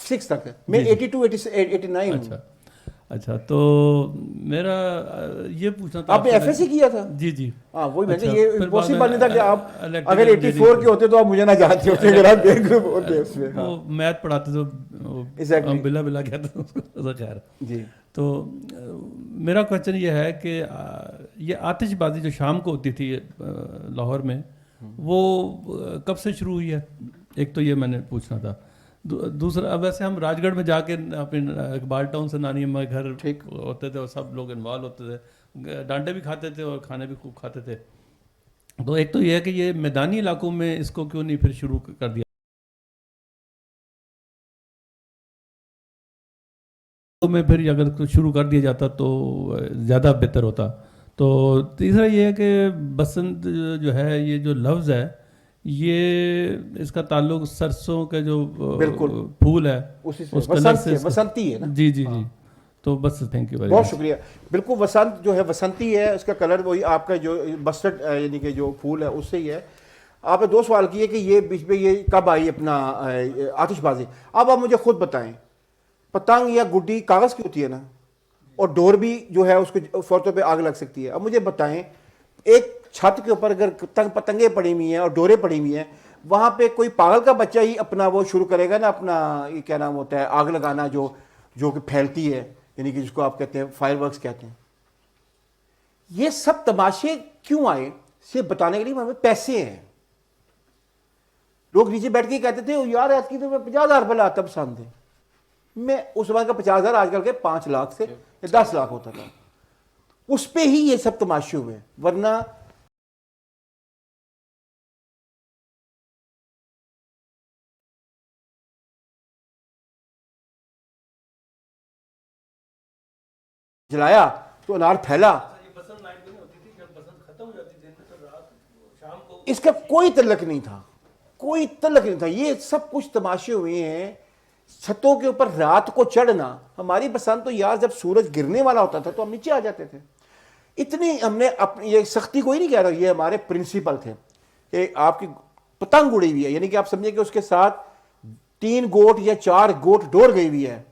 [SPEAKER 4] 6
[SPEAKER 1] تک ہے. میں 82 89.
[SPEAKER 4] اچھا تو میرا یہ پوچھنا تھا,
[SPEAKER 1] آپ نے ایف ایس سی کیا تھا؟
[SPEAKER 4] جی جی
[SPEAKER 1] ہاں وہی میں نے, یہ پاسبل نہیں تھا کہ آپ اگر 84 کے ہوتے تو آپ مجھے نہ جانتے ہوتے اگر آپ بے گروپ ہوتے اس میں.
[SPEAKER 4] وہ میتھ پڑھاتے تو بلا بلا کہتے ہیں. خیر
[SPEAKER 1] جی,
[SPEAKER 4] تو میرا کوشچن یہ ہے کہ یہ آتش بازی جو شام کو ہوتی تھی لاہور میں, وہ کب سے شروع ہوئی ہے؟ ایک تو یہ میں نے پوچھنا تھا. دوسرا, ویسے ہم راج گڑھ میں جا کے اپنے اقبال ٹاؤن سے نانی اماں کے گھر ہوتے تھے اور سب لوگ انوالو ہوتے تھے, ڈانٹے بھی کھاتے تھے اور کھانے بھی خوب کھاتے تھے. تو ایک تو یہ ہے کہ یہ میدانی علاقوں میں اس کو کیوں نہیں پھر شروع کر دیا میں پھر اگر شروع کر دیا جاتا تو زیادہ بہتر ہوتا. تو تیسرا یہ ہے کہ بسنت جو ہے یہ جو لفظ ہے یہ اس کا تعلق سرسوں کے جو
[SPEAKER 1] بالکل
[SPEAKER 4] پھول ہے
[SPEAKER 1] اسی سے
[SPEAKER 4] اس کلر
[SPEAKER 1] وسنت
[SPEAKER 4] سے
[SPEAKER 1] سے وسنتی ہے نا.
[SPEAKER 4] جی جی جی. تو بس تھینک یو ویری
[SPEAKER 1] بہت
[SPEAKER 4] مچ.
[SPEAKER 1] شکریہ. بالکل وسنت جو ہے وسنتی ہے, اس کا کلر وہی آپ کا جو مسٹرڈ یعنی کہ جو پھول ہے اس سے ہی ہے. آپ نے 2 سوال کیے کہ یہ بیچ میں یہ کب آئی اپنا آتش بازی. اب آپ مجھے خود بتائیں, پتنگ یا گڈی کاغذ کی ہوتی ہے نا, اور ڈور بھی جو ہے اس کو فوٹو پہ آگ لگ سکتی ہے. اب مجھے بتائیں ایک چھت کے اوپر اگر پتنگیں پڑی ہوئی ہیں اور ڈوریں پڑی ہوئی ہیں, وہاں پہ کوئی پاگل کا بچہ ہی اپنا وہ شروع کرے گا نا اپنا یہ کیا نام ہوتا ہے آگ لگانا جو کہ پھیلتی ہے, یعنی کہ جس کو آپ کہتے ہیں فائر ورکس کہتے ہیں. یہ سب تماشے کیوں آئے, صرف بتانے کے لیے ہمیں پیسے ہیں. لوگ نیچے بیٹھ کے کہتے تھے یار ایت کی تو میں 50,000 روپے لاتا پسند ہے. میں اس وقت کا 50,000 آج کل کے 5 لاکھ سے 10 لاکھ ہوتا تھا. اس پہ ہی یہ سب تماشے ہوئے, ورنہ جلایا تو انار پھیلا. اس کا کوئی تعلق نہیں تھا, کوئی تعلق نہیں تھا. یہ سب کچھ تماشے ہوئے ہیں. چھتوں کے اوپر رات کو چڑھنا, ہماری بسنت تو یار جب سورج گرنے والا ہوتا تھا تو ہم نیچے آ جاتے تھے. اتنی ہم نے اپنی یہ سختی کوئی نہیں کہہ رہا, یہ ہمارے پرنسپل تھے. کہ آپ کی پتنگ اڑی ہوئی ہے, یعنی کہ آپ سمجھیں کہ اس کے ساتھ 3 گوٹ یا 4 گوٹ ڈور گئی ہوئی ہے.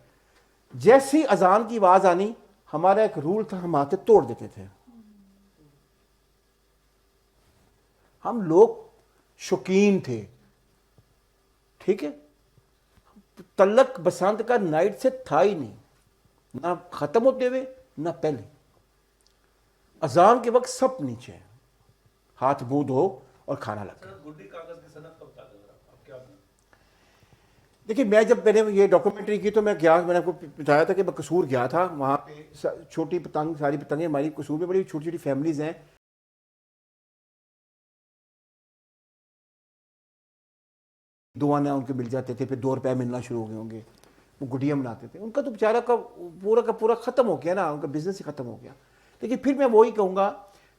[SPEAKER 1] جیسی اذان کی آواز آنی, ہمارا ایک رول تھا, ہم ہاتھ توڑ دیتے تھے. ہم لوگ شوقین تھے, ٹھیک ہے. تلک بسنت کا نائٹ سے تھا ہی نہیں, نہ ختم ہوتے ہوئے نہ پہلے. اذان کے وقت سب نیچے, ہاتھ منہ دھو اور کھانا لگا. دیکھیے میں جب میں نے یہ ڈاکومنٹری کی تو میں گیا, میں نے آپ کو بتایا تھا کہ میں قصور گیا تھا. وہاں پہ چھوٹی پتنگ, ساری پتنگیں ہماری قصور میں بڑی چھوٹی چھوٹی فیملیز ہیں. دو آنے ان کے مل جاتے تھے, پھر 2 روپے ملنا شروع ہو گئے ہوں گے. وہ گڈیاں بناتے تھے. ان کا تو بیچارہ کا پورا ختم ہو گیا نا, ان کا بزنس ہی ختم ہو گیا. لیکن پھر میں وہی کہوں گا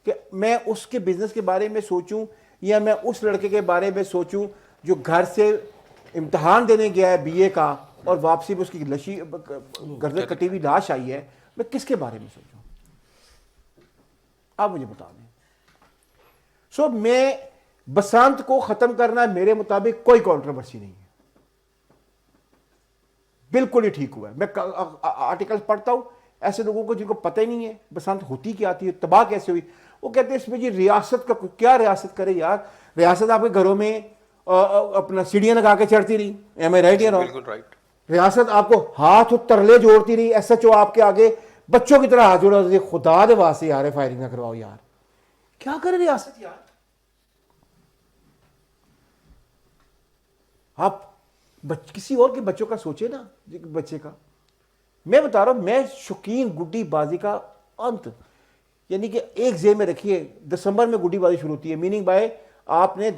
[SPEAKER 1] کہ میں اس کے بزنس کے بارے میں سوچوں, یا میں اس لڑکے کے بارے میں سوچوں جو گھر سے امتحان دینے گیا ہے BA کا, اور واپسی میں اس کی لشی گردن کٹی ہوئی لاش آئی ہے, میں کس کے بارے میں سوچوں؟ آپ مجھے بتا دیں. سو میں بسنت کو ختم کرنا میرے مطابق کوئی کنٹروورسی نہیں ہے, بالکل ہی ٹھیک ہوا ہے. میں آرٹیکل پڑھتا ہوں ایسے لوگوں کو جن کو پتہ ہی نہیں ہے بسنت ہوتی کیا آتی ہے, تباہ کیسے ہوئی. وہ کہتے ہیں اس میں جی ریاست کا, کیا ریاست کرے یار. ریاست آپ کے گھروں میں اپنا سیڑھیاں لگا کے چڑھتی رہی, ایم اے رائٹ یا رانگ؟
[SPEAKER 2] بالکل رائٹ.
[SPEAKER 1] ریاست آپ کو ہاتھ ترلے جوڑتی رہی, SHO آپ کے آگے بچوں کی طرح ہاتھ جوڑا. خدا دے واسطے یار فائرنگ نہ کرواؤ یار, کیا کرے ریاست یار. آپ کسی اور کے بچوں کا سوچے نا, بچے کا. میں بتا رہا ہوں, میں شوقین گڈی بازی کا انت, یعنی کہ ایک ذہن میں رکھیے دسمبر میں گڈی بازی شروع ہوتی ہے, میننگ بائی آپ نے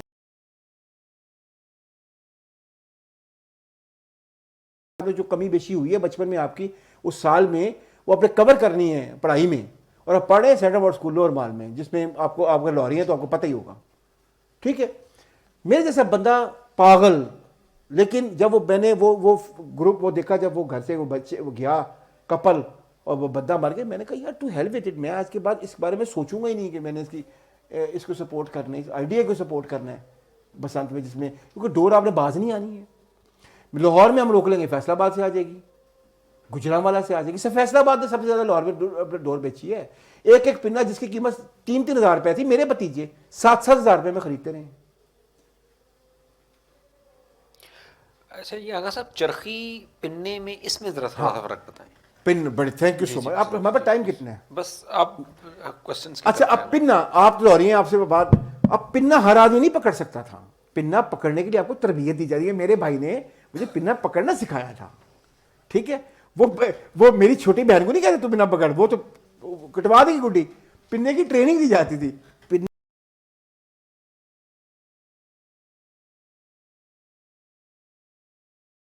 [SPEAKER 1] جو کمی بیشی ہوئی ہے بچپن میں آپ کی اس سال میں, وہ اپنے کور کرنی ہے پڑھائی میں. اور آپ پڑھ رہے ہیں سینٹرل بورڈ اسکول لوور مال میں, جس میں آپ کو آپ اگر لاہوری ہیں تو آپ کو پتہ ہی ہوگا, ٹھیک ہے. میرے جیسا بندہ پاگل, لیکن جب میں نے وہ گروپ وہ دیکھا, جب وہ گھر سے وہ بچے وہ گیا کپل اور وہ بندہ مر گیا, میں نے کہا یار ٹو ہیل وتھ اٹ, میں آج کے بعد اس بارے میں سوچوں گا ہی نہیں کہ میں نے اس کو سپورٹ کرنا ہے, اس آئیڈیا کو سپورٹ کرنا ہے بسنت میں, جس میں کیونکہ ڈور آپ نے باز نہیں آنی ہے. لاہور میں ہم روک لیں گے, فیصل آباد سے آ جائے گی, گجرانوالہ سے آ جائے گی. سب فیصل آباد نے سب سے زیادہ لاہور میں ڈور بیچی ہے. ایک پنا جس کی قیمت 3-3 ہزار روپے تھی, میرے بھتیجے 7-7 ہزار روپے میں خریدتے رہے.
[SPEAKER 2] اچھا یہ آغا صاحب, چرخی پننے میں اس میں ذرا تھوڑا سا فرق بتائیں.
[SPEAKER 1] پن بڑی تھینک یو سو مچ. آپ ہمارے پاس ٹائم کتنا ہے؟
[SPEAKER 2] بس آپ کوشچنس.
[SPEAKER 1] اچھا اب پنا, آپ لاہوری ہیں, آپ سے بات, اب پنا ہر آدمی نہیں پکڑ سکتا تھا. پنا پکڑنے کے لیے آپ کو تربیت دی جاتی ہے. میرے بھائی نے مجھے پنا پکڑنا سکھایا تھا, ٹھیک ہے. وہ میری چھوٹی بہن کو نہیں کہتے تو پنا پکڑ, وہ تو کٹوا دے گی گڈی. پنے کی ٹریننگ دی جاتی تھی.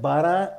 [SPEAKER 1] 12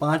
[SPEAKER 3] 5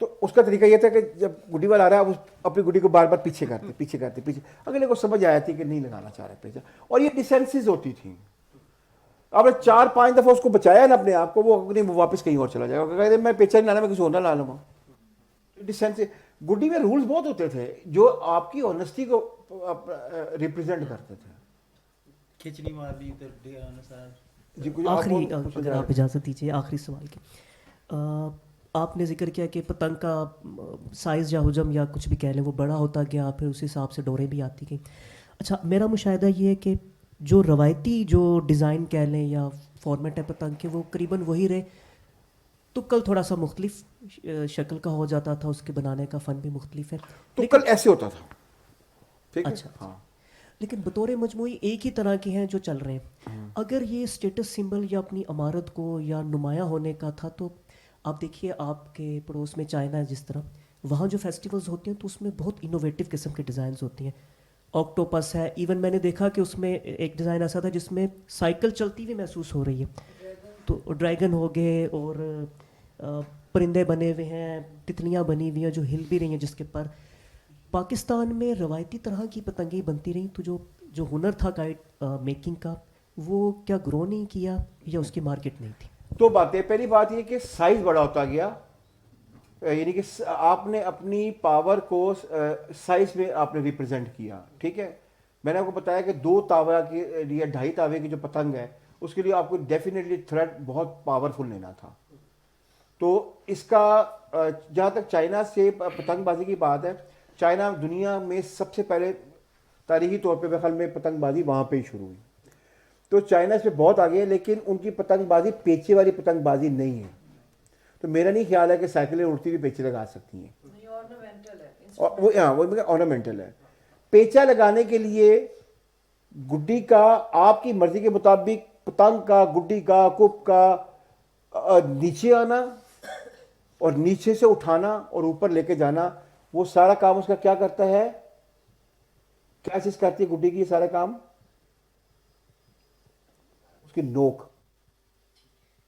[SPEAKER 1] تو اس کا طریقہ یہ تھا کہ جب گڈی والا آ رہا ہے آپ اپنی گڈی کو بار بار پیچھے کرتے اگلے کو سمجھ آیا تھی کہ نہیں لگانا چاہ رہے پیچھا. اور یہ ڈسینسز ہوتی تھیں. آپ نے 4-5 دفعہ اس کو بچایا نا اپنے آپ کو, وہ واپس کہیں اور چلا جائے گا, کہتے میں پیچھا نہیں لانا, میں کسی اور نہ لا لوں گا. ڈسینس گڈی میں رولز بہت ہوتے تھے جو آپ کی آنیسٹی کو ریپرزینٹ کرتے تھے.
[SPEAKER 3] کھچڑی مارنی ادھر سر.
[SPEAKER 1] جی کچھ
[SPEAKER 5] آخری اگر آپ اجازت دیجیے آخری سوال کی, آپ نے ذکر کیا کہ پتنگ کا سائز یا حجم یا کچھ بھی کہہ لیں وہ بڑا ہوتا گیا, پھر اس حساب سے ڈوریں بھی آتی گئیں. اچھا میرا مشاہدہ یہ ہے کہ جو روایتی جو ڈیزائن کہہ لیں یا فارمیٹ ہے پتنگ کے وہ قریباً وہی رہے, تو کل تھوڑا سا مختلف شکل کا ہو جاتا تھا, اس کے بنانے کا فن بھی مختلف ہے.
[SPEAKER 1] تو کل ایسے ہوتا تھا. ٹھیک ہے.
[SPEAKER 5] اچھا ہاں, لیکن بطور مجموعی ایک ہی طرح کے ہیں جو چل رہے ہیں. اگر یہ اسٹیٹس سمبل یا اپنی عمارت کو یا نمایاں ہونے کا تھا, تو آپ دیکھیے آپ کے پڑوس میں چائنا ہے جس طرح, وہاں جو فیسٹیولز ہوتے ہیں تو اس میں بہت انوویٹو قسم کے ڈیزائنز ہوتی ہیں. آکٹوپس ہے, ایون میں نے دیکھا کہ اس میں ایک ڈیزائن ایسا تھا جس میں سائیکل چلتی ہوئی محسوس ہو رہی ہے. تو ڈریگن ہو گئے اور پرندے بنے ہوئے ہیں, تتلیاں بنی ہوئی ہیں جو ہل بھی رہی ہیں جس کے پر. پاکستان میں روایتی طرح کی پتنگیں بنتی رہیں, تو جو ہنر تھا کائٹ میکنگ کا وہ کیا گرو نہیں کیا یا اس کی مارکیٹ نہیں تھی؟
[SPEAKER 1] دو باتیں. پہلی بات یہ کہ سائز بڑا ہوتا گیا, یعنی کہ آپ نے اپنی پاور کو سائز میں آپ نے ریپرزینٹ کیا. ٹھیک ہے. میں نے آپ کو بتایا کہ 2 تاوا کی یا 2.5 تاوے کی جو پتنگ ہے اس کے لیے آپ کو ڈیفینیٹلی تھریڈ بہت پاورفل لینا تھا. تو اس کا جہاں تک چائنا سے پتنگ بازی کی بات ہے, چائنا دنیا میں سب سے پہلے تاریخی طور پہ میرے خیال میں پتنگ بازی وہاں پہ ہی شروع ہوئی. تو چائنا اس پہ بہت آگے ہے, لیکن ان کی پتنگ بازی پیچے والی پتنگ بازی نہیں ہے. تو میرا نہیں خیال ہے کہ سائیکلیں اڑتی ہوئی پیچے لگا سکتی ہیں. وہ آرنامنٹل ہے. پیچا لگانے کے لیے گڈی کا آپ کی مرضی کے مطابق پتنگ کا, گڈی کا, کپ کا نیچے آنا اور نیچے سے اٹھانا اور اوپر لے کے جانا, وہ سارا کام اس کا کیا کرتا ہے, کیا چیز کرتی ہے گڈی کی یہ سارا کام, اس کی نوک,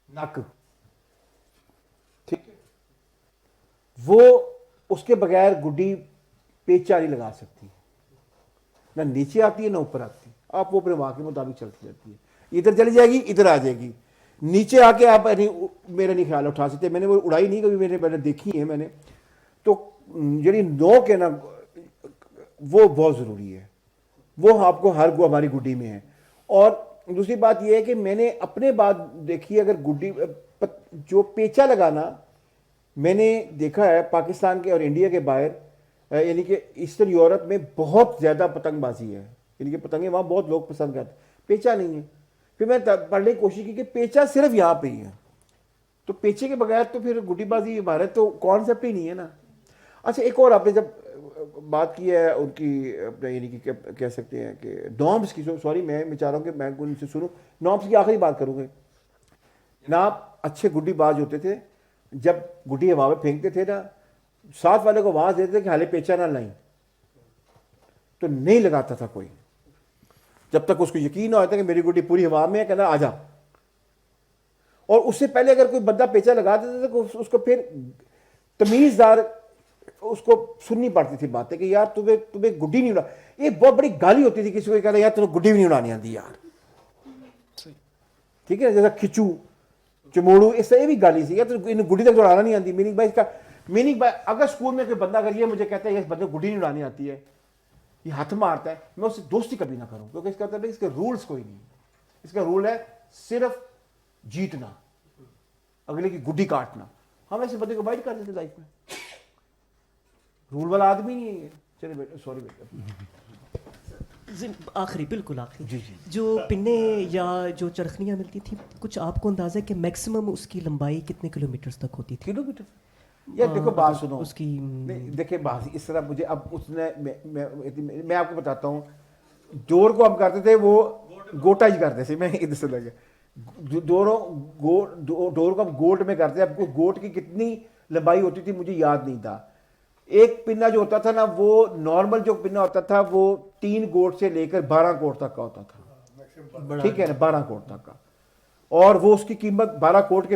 [SPEAKER 1] نک. ٹھیک ہے. وہ اس کے بغیر گڈی پیچا نہیں لگا سکتی, نہ نیچے آتی ہے نہ اوپر آتی ہے. آپ وہ اپنے وہاں کے مطابق چلتی جاتی ہے, ادھر چلی جائے گی ادھر آ جائے گی, نیچے آ کے آپ میرا نہیں خیال اٹھا سکتے. میں نے وہ اڑائی نہیں کبھی, میں نے دیکھی ہے میں نے. تو جڑی نوک ہے نا وہ بہت ضروری ہے, وہ آپ کو ہر گو ہماری گڈی میں ہے. اور دوسری بات یہ ہے کہ میں نے اپنے بات دیکھی, اگر گڈی جو پیچا لگانا میں نے دیکھا ہے پاکستان کے اور انڈیا کے باہر, یعنی کہ ایسٹرن یورپ میں بہت زیادہ پتنگ بازی ہے, یعنی کہ پتنگیں وہاں بہت لوگ پسند کرتے, پیچا نہیں ہے. پھر میں پڑھنے کی کوشش کی کہ پیچا صرف یہاں پہ ہی ہے, تو پیچے کے بغیر تو پھر گڈی بازی بھارت تو کانسیپٹ ہی نہیں ہے نا. اچھا ایک اور آپ نے جب بات کی ہے ان کی یعنی کہ کہہ سکتے ہیں کہ نارمس کی, سوری میں چاہ رہا ہوں کہ میں ان سے سنوں, نارمس کی آخری بات کروں گے. جناب اچھے گڈی باز ہوتے تھے, جب گڈی ہوا میں پھینکتے تھے نا, ساتھ والے کو آواز دیتے تھے کہ حالے پیچا نہ لائیں, تو نہیں لگاتا تھا کوئی جب تک اس کو یقین نہ ہوتا کہ میری گڈی پوری ہوا میں ہے, کہنا آ جا. اور اس سے پہلے اگر کوئی بندہ پیچا لگا دیتا تھا تو اس کو پھر تمیزدار اس کو سننی پڑتی تھی باتیں کہ یار تمہیں گڈی نہیں اڑا. یہ بہت بڑی گالی ہوتی تھی کسی کو کہنا یار تمہیں گڈی بھی نہیں اڑانی آتی یار. ٹھیک ہے, جیسا کھچو چموڑو, اس سے یہ بھی گالی سی, تو گڈی تک اڑانا نہیں آتی. میننگ بھائی اس کا میننگ بھائی, اگر اسکول میں کوئی بندہ اگر یہ مجھے کہتا ہے اس بندے کو گڈی نہیں اڑانی آتی ہے, یہ ہاتھ مارتا ہے, میں اس سے دوستی کبھی نہ کروں, کیونکہ اس کا مطلب اس کے رولز کوئی نہیں. اس کا رول ہے صرف جیتنا, اگلے کی گڈی کاٹنا. ہم ایسے بندے کو بائٹ کر دیتے لائف میں, رول والا آدمی نہیں ہے یہ. چلے بیٹا سوری بیٹا.
[SPEAKER 5] آخری بالکل آخری,
[SPEAKER 1] جی جی,
[SPEAKER 5] جو پنے یا جو چرخنیاں ملتی تھیں, کچھ آپ کو اندازہ ہے کہ میکسیمم اس کی لمبائی کتنے کلومیٹرز تک ہوتی تھی؟
[SPEAKER 1] کلو میٹر. یار دیکھو بات سنو
[SPEAKER 5] اس کی,
[SPEAKER 1] دیکھیں بات اس طرح مجھے اب اس نے میں آپ کو بتاتا ہوں, ڈور کو ہم کرتے تھے وہ گوٹا ہی کرتے تھے. میں ادھر سے لگے ڈور کو ہم گوٹ میں کرتے. اب گوٹ کی کتنی لمبائی ہوتی تھی مجھے یاد نہیں تھا. ایک پنا جو ہوتا تھا نا, وہ نارمل جو پنا ہوتا تھا وہ 3 گوٹ سے لے کر 12 کوٹ تک کا ہوتا تھا. ٹھیک ہے نا, 12 کوٹ تک کا. اور وہ اس کی قیمت 12 کوٹ کے